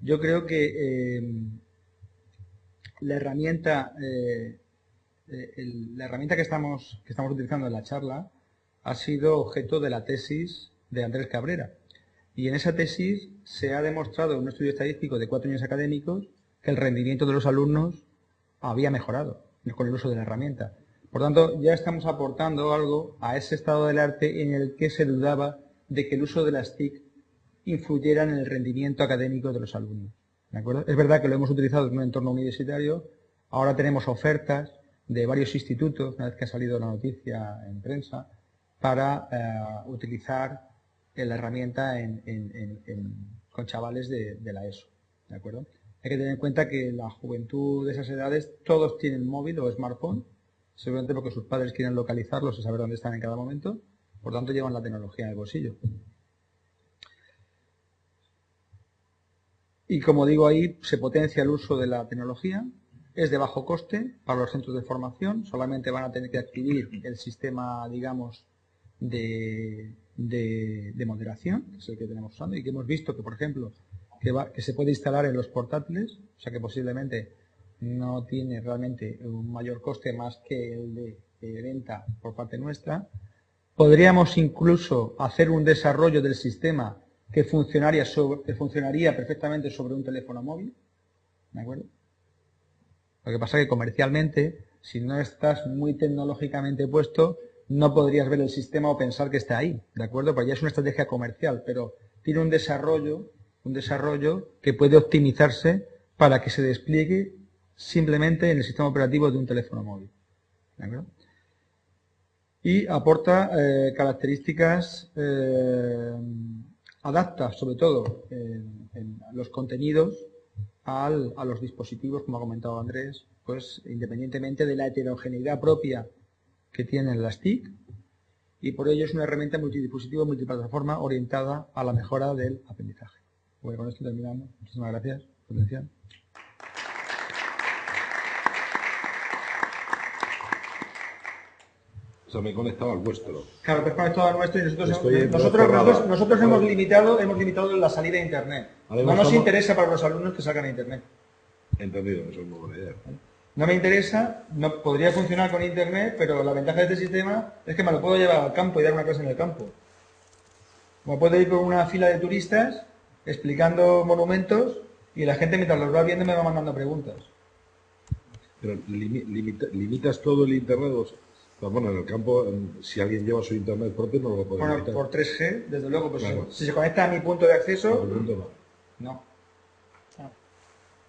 Yo creo que la herramienta, la herramienta que estamos utilizando en la charla ha sido objeto de la tesis de Andrés Cabrera. Y en esa tesis se ha demostrado en un estudio estadístico de 4 años académicos que el rendimiento de los alumnos había mejorado con el uso de la herramienta. Por tanto, ya estamos aportando algo a ese estado del arte en el que se dudaba de que el uso de las TIC influyera en el rendimiento académico de los alumnos. ¿De acuerdo? Es verdad que lo hemos utilizado en un entorno universitario. Ahora tenemos ofertas de varios institutos, una vez que ha salido la noticia en prensa, para utilizar la herramienta con chavales de la ESO. ¿De acuerdo? Hay que tener en cuenta que la juventud de esas edades, todos tienen móvil o smartphone, seguramente porque sus padres quieren localizarlos y saber dónde están en cada momento, por tanto llevan la tecnología en el bolsillo. Y como digo, ahí se potencia el uso de la tecnología, es de bajo coste para los centros de formación, solamente van a tener que adquirir el sistema, digamos, de moderación, que es el que tenemos usando, y que hemos visto que, por ejemplo, que se puede instalar en los portátiles, o sea que posiblemente no tiene realmente un mayor coste más que el de venta por parte nuestra. Podríamos incluso hacer un desarrollo del sistema que funcionaría perfectamente sobre un teléfono móvil, ¿de acuerdo? Lo que pasa es que comercialmente, si no estás muy tecnológicamente puesto, no podrías ver el sistema o pensar que está ahí, ¿de acuerdo? Porque ya es una estrategia comercial, pero tiene un desarrollo que puede optimizarse para que se despliegue simplemente en el sistema operativo de un teléfono móvil, ¿de acuerdo? Y aporta características, adapta sobre todo en los contenidos a los dispositivos, como ha comentado Andrés, pues independientemente de la heterogeneidad propia que tienen las TIC, y por ello es una herramienta multidispositivo, multiplataforma orientada a la mejora del aprendizaje. Bueno, con esto terminamos. Muchísimas gracias por su atención. O sea, me he conectado al vuestro. Claro, pues conectado al nuestro y nosotros hemos limitado la salida a Internet. No nos interesa para los alumnos que salgan a Internet. Entendido, eso es muy buena idea. No me interesa, no podría funcionar con Internet, pero la ventaja de este sistema es que me lo puedo llevar al campo y dar una clase en el campo. Me puedo ir por una fila de turistas explicando monumentos y la gente mientras los va viendo me va mandando preguntas. Pero limitas todo el Internet. Bueno, en el campo, si alguien lleva su Internet propio, no lo puede limitar. Por 3G, desde luego, pues claro. Si se conecta a mi punto de acceso, no.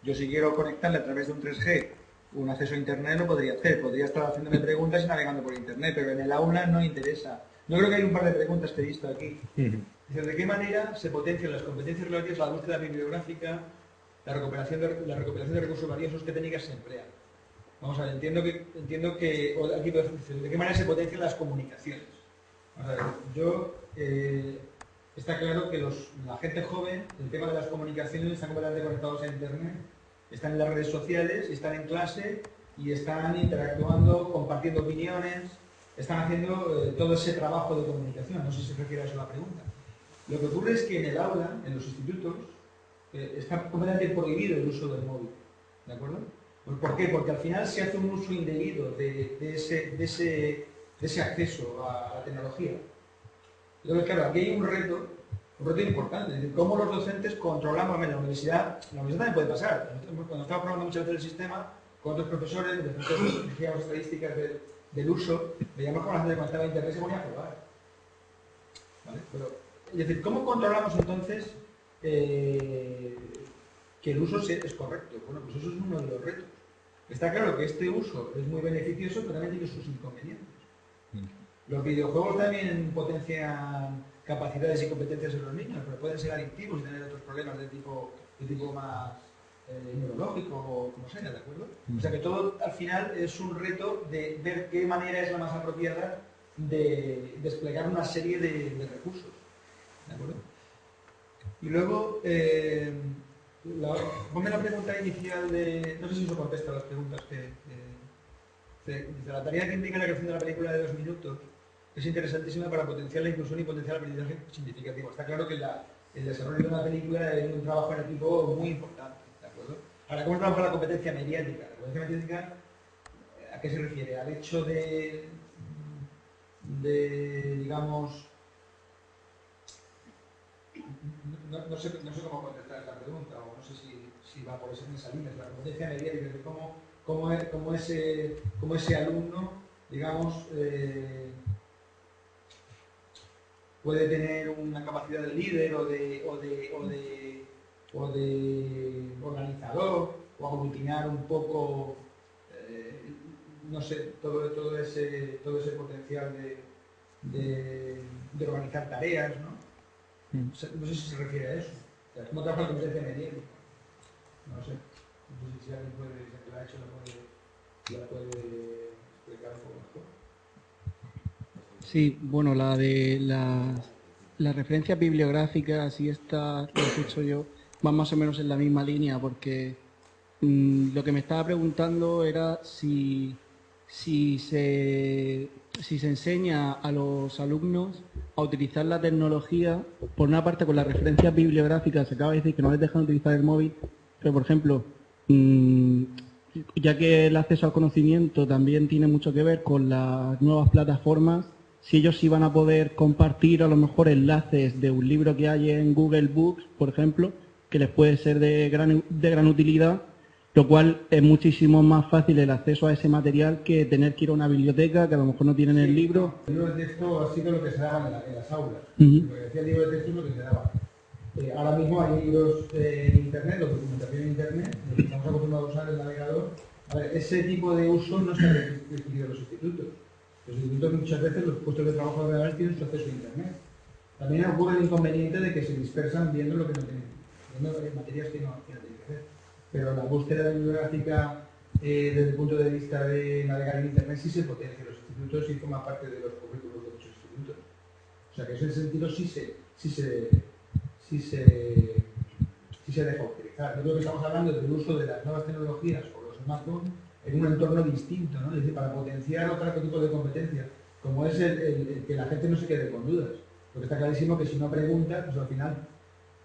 Yo si quiero conectarle a través de un 3G un acceso a Internet lo podría hacer, podría estar haciéndome preguntas y navegando por Internet, pero en el aula no interesa. Yo creo que hay un par de preguntas que he visto aquí. Dicen, ¿de qué manera se potencian las competencias relativas a la búsqueda bibliográfica, la recuperación de recursos valiosos, qué técnicas se emplean? Vamos a ver, entiendo que aquí ¿de qué manera se potencian las comunicaciones? Vamos a ver, está claro que la gente joven, el tema de las comunicaciones, están completamente conectados a Internet, están en las redes sociales, están en clase y están interactuando, compartiendo opiniones, están haciendo todo ese trabajo de comunicación. No sé si se refiere a eso la pregunta. Lo que ocurre es que en el aula, en los institutos, está completamente prohibido el uso del móvil. ¿De acuerdo? ¿Por qué? Porque al final se hace un uso indebido de ese acceso a la tecnología. Entonces, claro, aquí hay un reto importante, es decir, cómo los docentes controlamos. En la universidad también puede pasar. Cuando estamos probando muchas veces el sistema, con otros profesores, decíamos estadísticas del uso, veíamos cómo la gente conectaba a Internet y se ponía a probar. ¿Vale? Es decir, ¿cómo controlamos entonces que el uso es correcto? Bueno, pues eso es uno de los retos. Está claro que este uso es muy beneficioso, pero también tiene sus inconvenientes. Los videojuegos también potencian capacidades y competencias en los niños, pero pueden ser adictivos y tener otros problemas de tipo más neurológico o como sea, ¿de acuerdo? O sea que todo al final es un reto de ver qué manera es la más apropiada de desplegar una serie de recursos, ¿de acuerdo? Y luego, ponme la pregunta inicial de... No sé si eso contesta a las preguntas dice, la tarea que implica la creación de la película de 2 minutos es interesantísima para potenciar la inclusión y potenciar el aprendizaje significativo. Está claro que el desarrollo de una película es un trabajo en equipo muy importante, ¿de acuerdo? Ahora, ¿cómo trabaja la competencia mediática? La competencia mediática, ¿a qué se refiere? Al hecho digamos, no sé cómo contestar esta pregunta, o no sé si va por esa línea. La competencia mediática, de cómo ese alumno, digamos, puede tener una capacidad de líder o de organizador, o aglutinar un poco, no sé, todo ese potencial de organizar tareas, ¿no? No sé si se refiere a eso. O sea, ¿cómo trabaja la competencia mediática? No sé. No sé si alguien si lo ha hecho, la puede explicar un poco mejor. Sí, bueno, las referencias bibliográficas y estas, lo he hecho yo, van más o menos en la misma línea, porque lo que me estaba preguntando era si se enseña a los alumnos a utilizar la tecnología, por una parte con las referencias bibliográficas, se acaba de decir que no les dejan utilizar el móvil, pero por ejemplo, ya que el acceso al conocimiento también tiene mucho que ver con las nuevas plataformas, si ellos sí van a poder compartir a lo mejor enlaces de un libro que hay en Google Books, por ejemplo, que les puede ser de gran utilidad, lo cual es muchísimo más fácil el acceso a ese material que tener que ir a una biblioteca que a lo mejor no tienen el libro. El libro de texto ha sido lo que se daba en las aulas. Lo que decía el libro de texto es lo que se daba. Ahora mismo hay libros en Internet, o documentación en Internet, estamos acostumbrados a usar el navegador. A ver, ese tipo de uso no está restringido en los institutos. Los institutos muchas veces, los puestos de trabajo de navegadores tienen su acceso a Internet. También ocurre el inconveniente de que se dispersan viendo lo que no tienen, viendo materias que no tienen que hacer. Pero la búsqueda bibliográfica desde el punto de vista de navegar en Internet sí se potencia en los institutos y forma parte de los currículos de muchos institutos. O sea que en ese sentido sí se deja utilizar. Yo creo que estamos hablando del uso de las nuevas tecnologías o los smartphones en un entorno distinto, ¿no? Es decir, para potenciar otro tipo de competencias, como es el que la gente no se quede con dudas. Porque está clarísimo que si no preguntas, pues al final,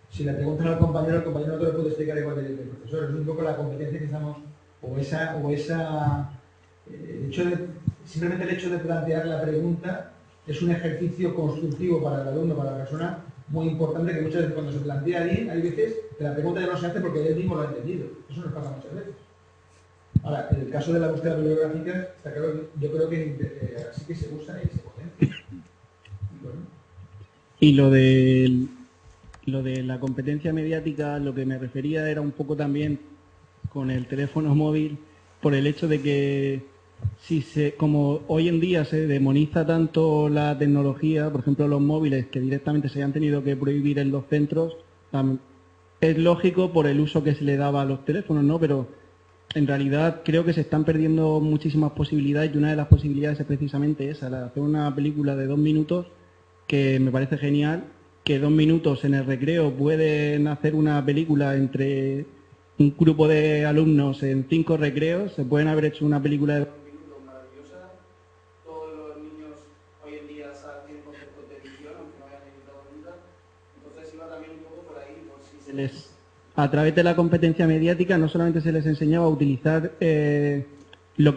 si le preguntas al compañero, el compañero no te lo puede explicar igual que el profesor. Es un poco la competencia que estamos, simplemente el hecho de plantear la pregunta es un ejercicio constructivo para el alumno, para la persona, muy importante, que muchas veces cuando se plantea bien, hay veces que la pregunta ya no se hace porque él mismo lo ha entendido. Eso nos pasa muchas veces. Ahora, en el caso de la búsqueda bibliográfica, está claro, yo creo que sí que se usa y se potencia. Bueno. Y lo de la competencia mediática, lo que me refería era un poco también con el teléfono móvil, por el hecho de que como hoy en día se demoniza tanto la tecnología, por ejemplo los móviles, que directamente se hayan tenido que prohibir en los centros, es lógico por el uso que se le daba a los teléfonos, ¿no? Pero en realidad creo que se están perdiendo muchísimas posibilidades y una de las posibilidades es precisamente esa, la de hacer una película de 2 minutos, que me parece genial, que 2 minutos en el recreo pueden hacer una película entre un grupo de alumnos en 5 recreos, se pueden haber hecho una película de 2 minutos maravillosa. Todos los niños hoy en día saben conceptos de edición, aunque no hayan editado nunca. Entonces iba también un poco por ahí, por si se les, a través de la competencia mediática, no solamente se les enseñaba a utilizar lo que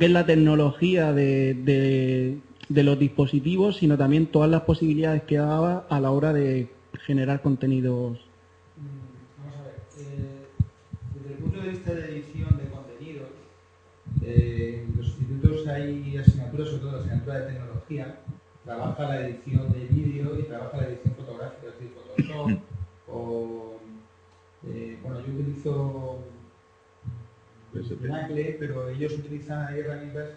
es la tecnología de los dispositivos, sino también todas las posibilidades que daba a la hora de generar contenidos. Vamos a ver, desde el punto de vista de edición de contenidos, en los institutos hay asignaturas, sobre todo la asignatura de tecnología, trabaja la edición de vídeo y trabaja la edición fotográfica, es decir, Photoshop o... bueno, yo utilizo Snacle, pero ellos utilizan herramientas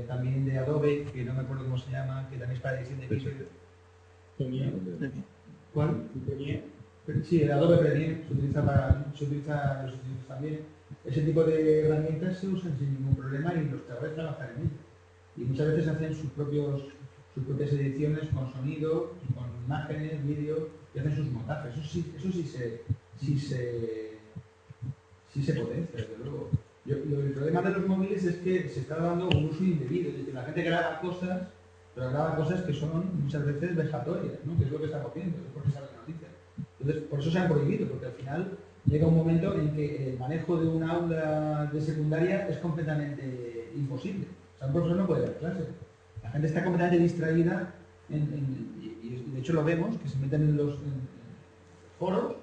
también de Adobe, que no me acuerdo cómo se llama, que también es para edición de vídeo. ¿Cuál? Sí, el Adobe Premiere se utiliza en los institutos también. Ese tipo de herramientas se usan sin ningún problema y los trabajadores trabajan en ello. Y muchas veces hacen sus propias ediciones con sonido, con imágenes, vídeo, y hacen sus montajes. Eso sí se potencia, desde luego. El problema de los móviles es que se está dando un uso indebido, es decir, la gente graba cosas, pero graba cosas que son muchas veces vejatorias, ¿no? Que es lo que está ocurriendo, es porque sale la noticia. Entonces, por eso se han prohibido, porque al final llega un momento en que el manejo de una aula de secundaria es completamente imposible. O sea, un profesor no puede dar clases. La gente está completamente distraída y de hecho lo vemos, que se meten en los foros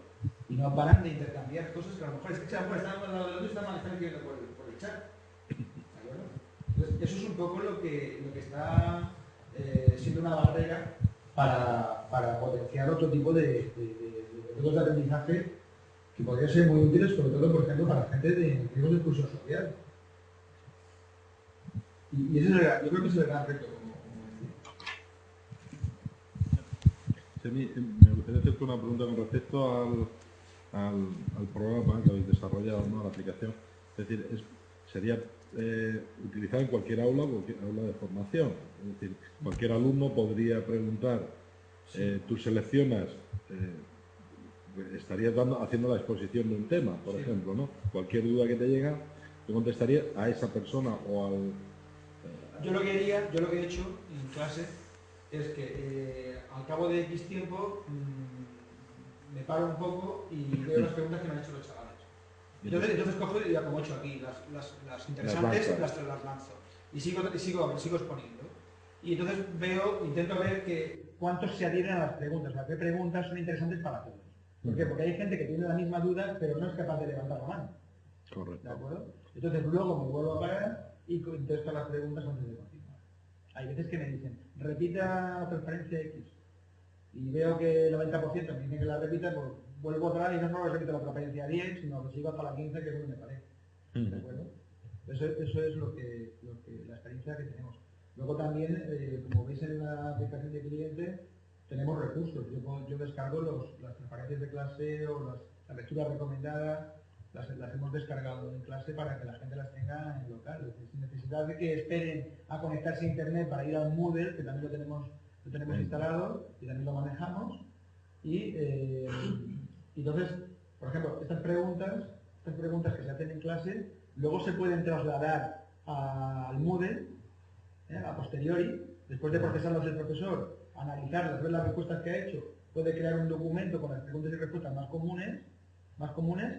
y no paran de intercambiar cosas que a lo mejor es que a lo mejor están al lado de otro y están escribiendo por el chat. ¿De acuerdo? Entonces, eso es un poco lo que está siendo una barrera para potenciar otro tipo de métodos de aprendizaje que podrían ser muy útiles, sobre todo, por ejemplo, para gente de riesgos de exclusión social. Y ese es yo creo que es el gran reto, como decía. Me gustaría hacerte una pregunta con respecto al programa que habéis desarrollado, ¿no? A la aplicación. Es decir, sería utilizado en cualquier aula de formación. Es decir, cualquier alumno podría preguntar, tú seleccionas, estarías haciendo la exposición de un tema, por ejemplo, ¿no? Cualquier duda que te llega, tú contestarías a esa persona o al... Yo lo que he hecho en clase es que al cabo de X tiempo me paro un poco y veo las preguntas que me han hecho los chavales. Entonces cojo y como he hecho aquí, las interesantes las lanzo y sigo exponiendo. Y entonces intento ver cuántos se adhieren a las preguntas, o sea, qué preguntas son interesantes para todos. ¿Por qué? Porque hay gente que tiene la misma duda pero no es capaz de levantar la mano. Correcto. ¿De acuerdo? Entonces luego me vuelvo a parar y contesto las preguntas antes de continuar. Hay veces que me dicen, repita transparencia X. Y veo que el 90% me dicen que la repita, pues vuelvo otra vez y no solo repito la transparencia 10, sino que sigo hasta la 15, que es donde me parece. ¿De acuerdo? Eso es lo que la experiencia que tenemos. Luego también, como veis en la aplicación de cliente, tenemos recursos. Yo descargo las transparencias de clase o las lecturas recomendadas, las hemos descargado en clase para que la gente las tenga en local. Es decir, sin necesidad de que esperen a conectarse a internet para ir al Moodle, que también lo tenemos instalado y también lo manejamos. Y entonces, por ejemplo, estas preguntas que se hacen en clase, luego se pueden trasladar al Moodle a posteriori, después de procesarlas el profesor, analizarlas, ver las respuestas que ha hecho, puede crear un documento con las preguntas y respuestas más comunes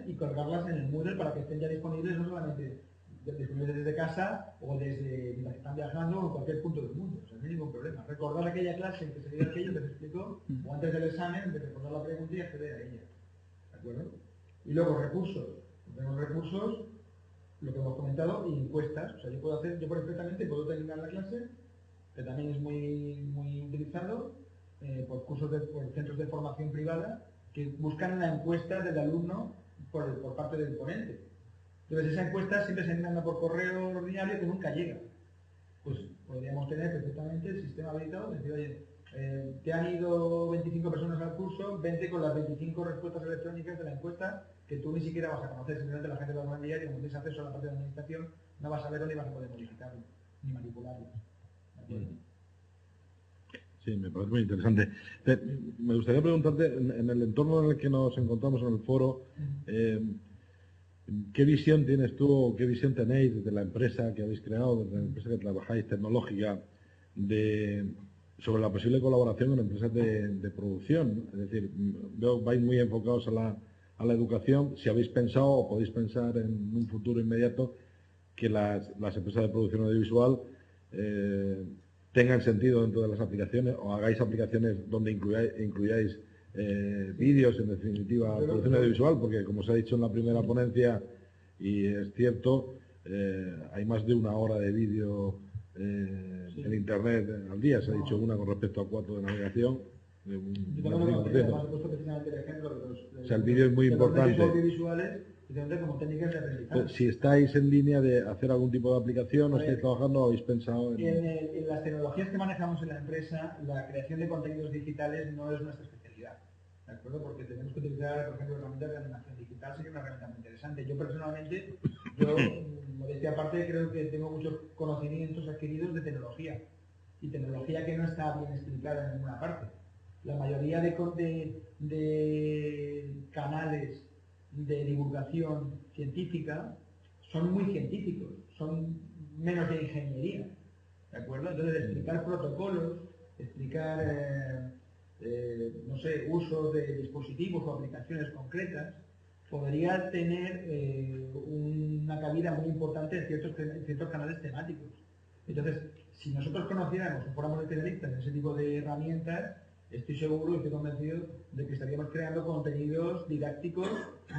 y colgarlas en el Moodle para que estén ya disponibles, no solamente disponibles desde casa o desde mientras están viajando o en cualquier punto del mundo. O sea, no hay ningún problema. Recordar aquella clase en que se dio aquello que se explicó o antes del examen, de recordar la pregunta y acceder a ella. ¿De acuerdo? Y luego recursos. Tenemos recursos, lo que hemos comentado, y encuestas. O sea, yo perfectamente puedo terminar la clase, que también es muy, muy utilizado por centros de formación privada que buscan una encuesta del alumno por parte del ponente. Entonces esa encuesta siempre se manda por correo ordinario que nunca llega. Pues podríamos tener perfectamente el sistema habilitado, decir, oye, te han ido 25 personas al curso, vente con las 25 respuestas electrónicas de la encuesta que tú ni siquiera vas a conocer, simplemente la gente lo va a enviar y como tienes acceso a la parte de administración, no vas a verlo ni vas a poder modificarlo, ni manipularlo. ¿De acuerdo? Sí, me parece muy interesante. Me gustaría preguntarte, en el entorno en el que nos encontramos en el foro, ¿qué visión tienes tú o qué visión tenéis desde la empresa que habéis creado, desde la empresa que trabajáis, tecnológica, sobre la posible colaboración con empresas de producción? Es decir, vais muy enfocados a la educación. Si habéis pensado o podéis pensar en un futuro inmediato que las empresas de producción audiovisual tengan sentido dentro de las aplicaciones o hagáis aplicaciones donde incluyáis vídeos, en definitiva, producción audiovisual, porque como se ha dicho en la primera ponencia, y es cierto, hay más de 1 hora de vídeo en Internet al día. Se ha dicho una con respecto a 4 de navegación. O sea, el vídeo es muy importante. Como técnicas de aprendizaje. Si estáis en línea de hacer algún tipo de aplicación, o estáis trabajando, habéis pensado en las tecnologías que manejamos en la empresa, la creación de contenidos digitales no es nuestra especialidad, ¿de acuerdo? Porque tenemos que utilizar, por ejemplo, herramientas de animación digital, sería una herramienta muy interesante. Yo personalmente, modestia aparte, creo que tengo muchos conocimientos adquiridos de tecnología, y tecnología que no está bien explicada en ninguna parte. La mayoría de canales de divulgación científica son muy científicos, son menos de ingeniería, ¿de acuerdo? Entonces explicar protocolos, explicar, no sé, usos de dispositivos o aplicaciones concretas, podría tener una cabida muy importante en ciertos canales temáticos. Entonces, si nosotros conociéramos o fuéramos especialistas en ese tipo de herramientas, estoy seguro y estoy convencido de que estaríamos creando contenidos didácticos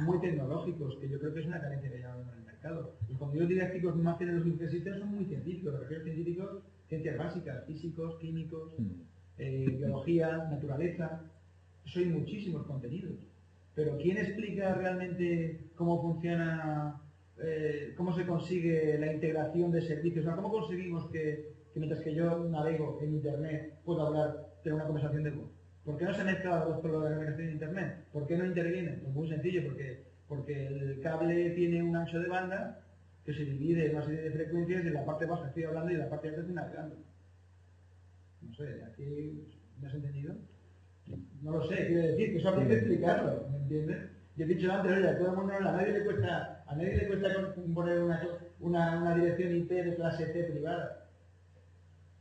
muy tecnológicos, que yo creo que es una carencia que llevamos en el mercado. Los contenidos didácticos más tecnológicos que existen son muy científicos, me refiero a científicos, ciencias básicas, físicos, químicos, biología, naturaleza. Eso hay muchísimos contenidos. Pero ¿quién explica realmente cómo funciona, cómo se consigue la integración de servicios? O sea, ¿cómo conseguimos que mientras que yo navego en Internet pueda tener una conversación de voz? ¿Por qué no se mezcla los polos de la navegación en Internet? ¿Por qué no intervienen? Pues muy sencillo, porque el cable tiene un ancho de banda que se divide en una serie de frecuencias y en la parte baja estoy hablando y en la parte alta estoy navegando. No sé, ¿aquí me has entendido? No lo sé, quiero decir que eso habría que explicarlo, ¿me entiendes? Yo he dicho antes, oye, a todo el mundo, a nadie le cuesta poner una dirección IP de clase T privada.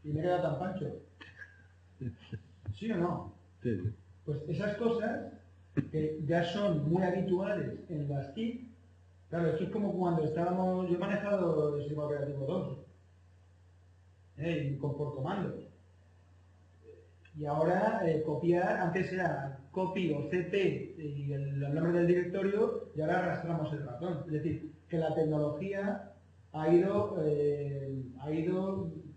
Y me queda tan pancho. ¿Sí o no? Sí. Pues esas cosas que ya son muy habituales en las TIC, claro, esto es como cuando yo he manejado el sistema operativo 2, por comandos. Y ahora copiar, antes era copy o CP y el nombre del directorio, y ahora arrastramos el ratón. Es decir, que la tecnología ha ido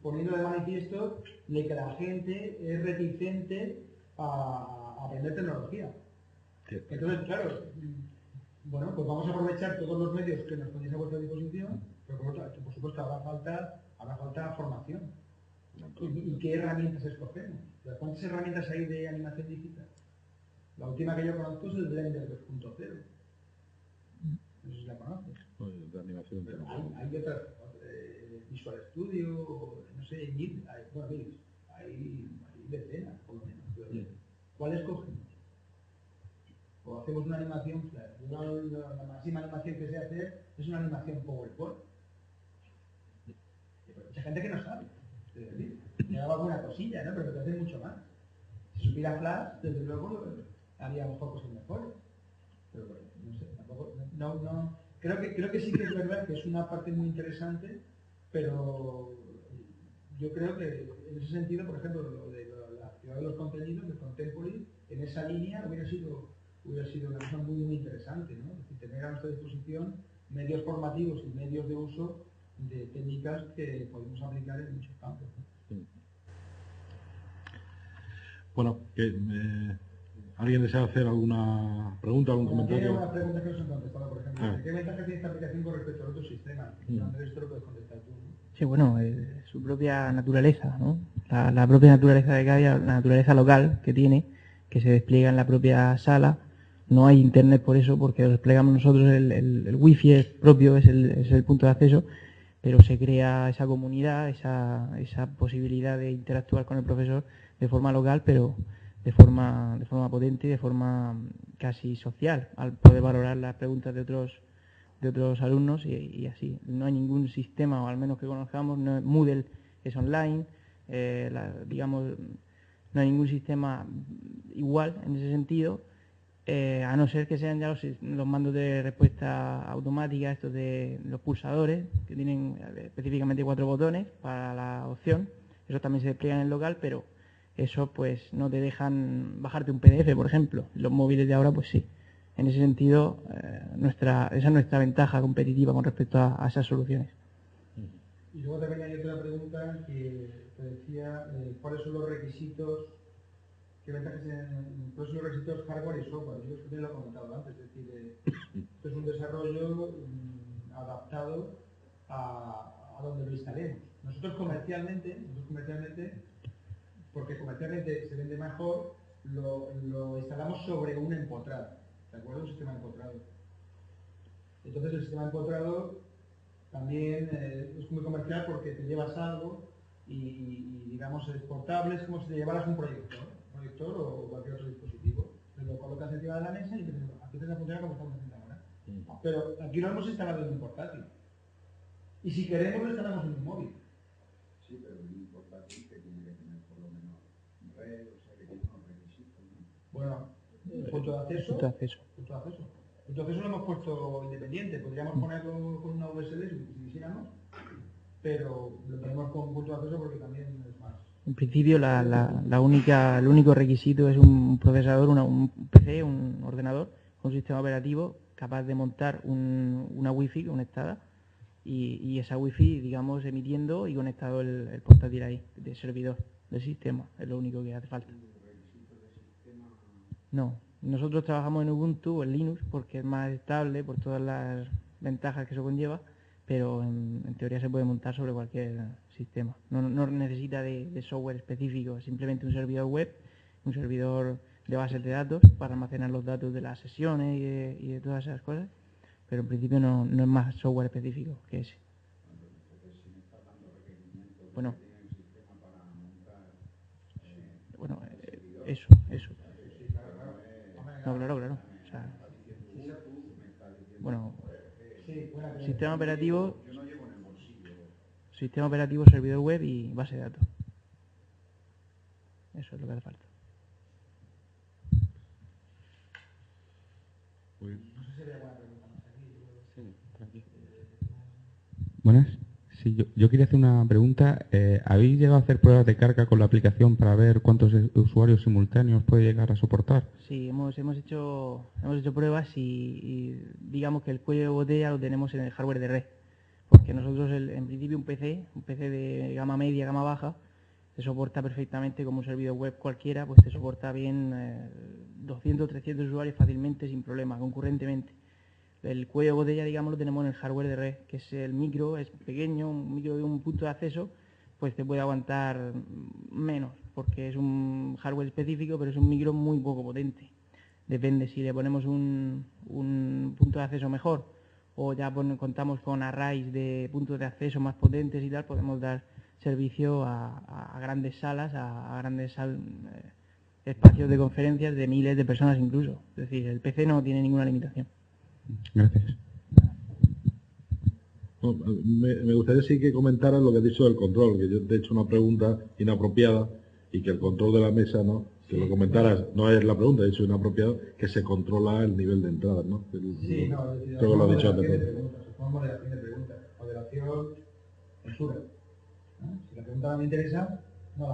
poniendo de manifiesto de que la gente es reticente a aprender tecnología. Entonces, claro, bueno, pues vamos a aprovechar todos los medios que nos ponéis a vuestra disposición, pero por supuesto habrá falta formación. ¿Y qué herramientas escogemos? ¿Cuántas herramientas hay de animación digital? La última que yo conozco es el Blender 2.0. No sé si la conoces. De animación. Pero hay otras, Visual Studio, no sé, hay decenas, por lo menos. ¿Cuál escogemos? O hacemos una animación flash. La máxima animación que sé hacer es una animación PowerPoint. Hay mucha gente que no sabe. Me hago alguna cosilla, ¿no? Pero que hace mucho más. Si supiera Flash, desde luego haría mejor cosas mejores. Pero bueno, no sé, tampoco, no. Creo que sí que es verdad que es una parte muy interesante, pero yo creo que en ese sentido, por ejemplo, lo de la ciudad de los contenidos, de Contemporary, en esa línea hubiera sido una cosa muy, muy interesante, ¿no? Es decir, tener a nuestra disposición medios formativos y medios de uso de técnicas que podemos aplicar en muchos campos, ¿no? Bueno, ¿alguien desea hacer alguna pregunta, algún comentario? Hay algunas preguntas que no se han contestado, por ejemplo. ¿Qué ventajas tiene esta aplicación con respecto a otros sistemas? Esto lo puedes contestar tú, ¿no? Sí, bueno, su propia naturaleza, ¿no? La propia naturaleza de Gaia, la naturaleza local que tiene, que se despliega en la propia sala. No hay internet por eso, porque lo desplegamos nosotros, el wifi es propio, es el punto de acceso, pero se crea esa comunidad, esa posibilidad de interactuar con el profesor de forma local, pero de forma potente y de forma casi social, al poder valorar las preguntas de otros alumnos y así. No hay ningún sistema, o al menos que conozcamos, Moodle es online, digamos, no hay ningún sistema igual en ese sentido, a no ser que sean ya los mandos de respuesta automática, estos de los pulsadores, que tienen específicamente 4 botones para la opción. Eso también se despliega en el local, pero eso pues no te dejan bajarte un PDF, por ejemplo. Los móviles de ahora pues sí. En ese sentido, esa es nuestra ventaja competitiva con respecto a esas soluciones. Y luego también hay otra pregunta que te decía, ¿cuáles son los requisitos, qué ventajas tienen, cuáles son los requisitos hardware y software? Yo también lo he comentado antes, es decir, esto es un desarrollo adaptado a donde lo instalemos. Nosotros comercialmente, porque comercialmente se vende mejor, lo instalamos sobre un empotrado, ¿de acuerdo? Un sistema empotrado. Entonces el sistema empotrado también es muy comercial porque te llevas algo y digamos es portable, es como si te llevaras un proyector o cualquier otro dispositivo. Te lo colocas encima de la mesa y empiezas a funcionar como estamos haciendo ahora. Pero aquí lo hemos instalado en un portátil. Y si queremos lo instalamos en un móvil. Sí, pero en un portátil que tiene que tener por lo menos red, o sea que tiene unos requisitos, ¿no? Bueno, punto de acceso. Entonces eso lo hemos puesto independiente. Podríamos ponerlo con una VSL si quisiéramos, pero lo ponemos con punto de acceso porque también es más. En principio el único requisito es un procesador, un PC, un ordenador con un sistema operativo capaz de montar una Wi-Fi conectada y esa Wi-Fi, digamos, emitiendo y conectado el portátil ahí, de servidor del sistema. Es lo único que hace falta. No, nosotros trabajamos en Ubuntu o en Linux porque es más estable por todas las ventajas que eso conlleva, pero en teoría se puede montar sobre cualquier sistema. No necesita de software específico, simplemente un servidor web, un servidor de bases de datos para almacenar los datos de las sesiones y de todas esas cosas, pero en principio no es más software específico que ese. Bueno, eso. No, claro. O sea, bueno, sistema operativo, servidor web y base de datos. Eso es lo que hace falta. Buenas. Sí, yo quería hacer una pregunta. ¿Habéis llegado a hacer pruebas de carga con la aplicación para ver cuántos usuarios simultáneos puede llegar a soportar? Sí, hemos hecho pruebas y digamos que el cuello de botella lo tenemos en el hardware de red. Porque nosotros, en principio, un PC de gama media, gama baja, se soporta perfectamente como un servidor web cualquiera, pues te soporta bien 200, 300 usuarios fácilmente, sin problema, concurrentemente. El cuello de botella, digamos, lo tenemos en el hardware de red, que es el micro, es pequeño, un micro de un punto de acceso, pues te puede aguantar menos, porque es un hardware específico, pero es un micro muy poco potente. Depende, si le ponemos un punto de acceso mejor, o ya contamos con arrays de puntos de acceso más potentes y tal, podemos dar servicio a grandes salas, a grandes espacios de conferencias de miles de personas incluso. Es decir, el PC no tiene ninguna limitación. Gracias. No, me gustaría sí que comentaras lo que has dicho del control, que yo te he hecho una pregunta inapropiada y que el control de la mesa, ¿no? Que lo comentaras, no es la pregunta, he dicho inapropiado, que se controla el nivel de entrada, ¿no? Sí, no, es decir, creo que lo has dicho antes. Moderación de preguntas, moderación, censura. ¿No? Si la pregunta no me interesa, no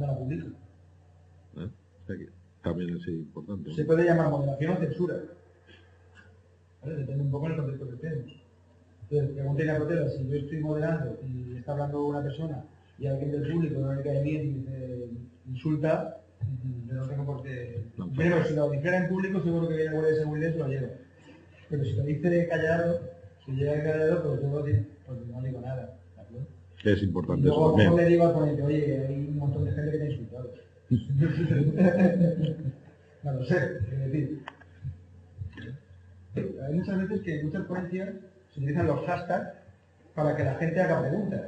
la publico. O sea que también es importante, ¿no? Se puede llamar moderación o censura. ¿Vale? Depende un poco del contexto que estemos. Entonces, pregunta inapropiada, si yo estoy moderando y está hablando una persona y alguien del público no le cae bien y dice, insulta, yo no tengo por qué... Pero si lo dijera en público, seguro que viene a guardia de seguridad y se lo lleva. Pero si lo dice callado, si llega callado, pues yo no digo nada. ¿De acuerdo? Es importante y luego, eso también. le digo al ponente, oye, hay un montón de gente que te ha insultado. No lo sé, es decir... Hay muchas veces que en muchas ponencias se utilizan los hashtags para que la gente haga preguntas,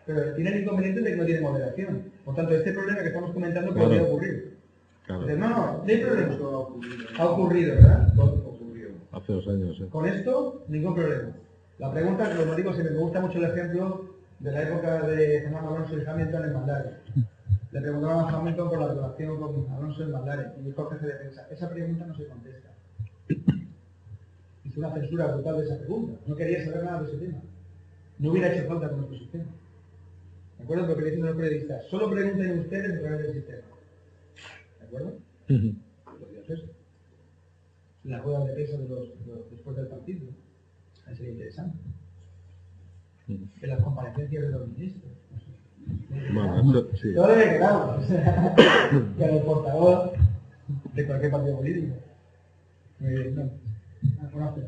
pero tiene el inconveniente de que no tiene moderación. Por tanto, este problema que estamos comentando podría ocurrir. Claro. Entonces, no hay problema. Ha ocurrido, ¿verdad? Hace 2 años, Con esto, ningún problema. La pregunta, como digo, si me gusta mucho el ejemplo de la época de Fernando Alonso y Hamilton en McLaren. Le preguntaban a Hamilton por la relación con Alonso en McLaren y dijo jefe de defensa, esa pregunta no se contesta. Hizo una censura brutal de esa pregunta. No quería saber nada de ese tema. No hubiera hecho falta con nuestro sistema. ¿De acuerdo? Porque le dicen a los periodistas, solo pregunten ustedes a través del sistema. ¿De acuerdo? Podría hacerse. La rueda de prensa después del partido. Ahí sería interesante. En las comparecencias de los ministros. Bueno, eso, sí. Todo debe quedar. O sea, que el portavoz de cualquier partido político. No conoce.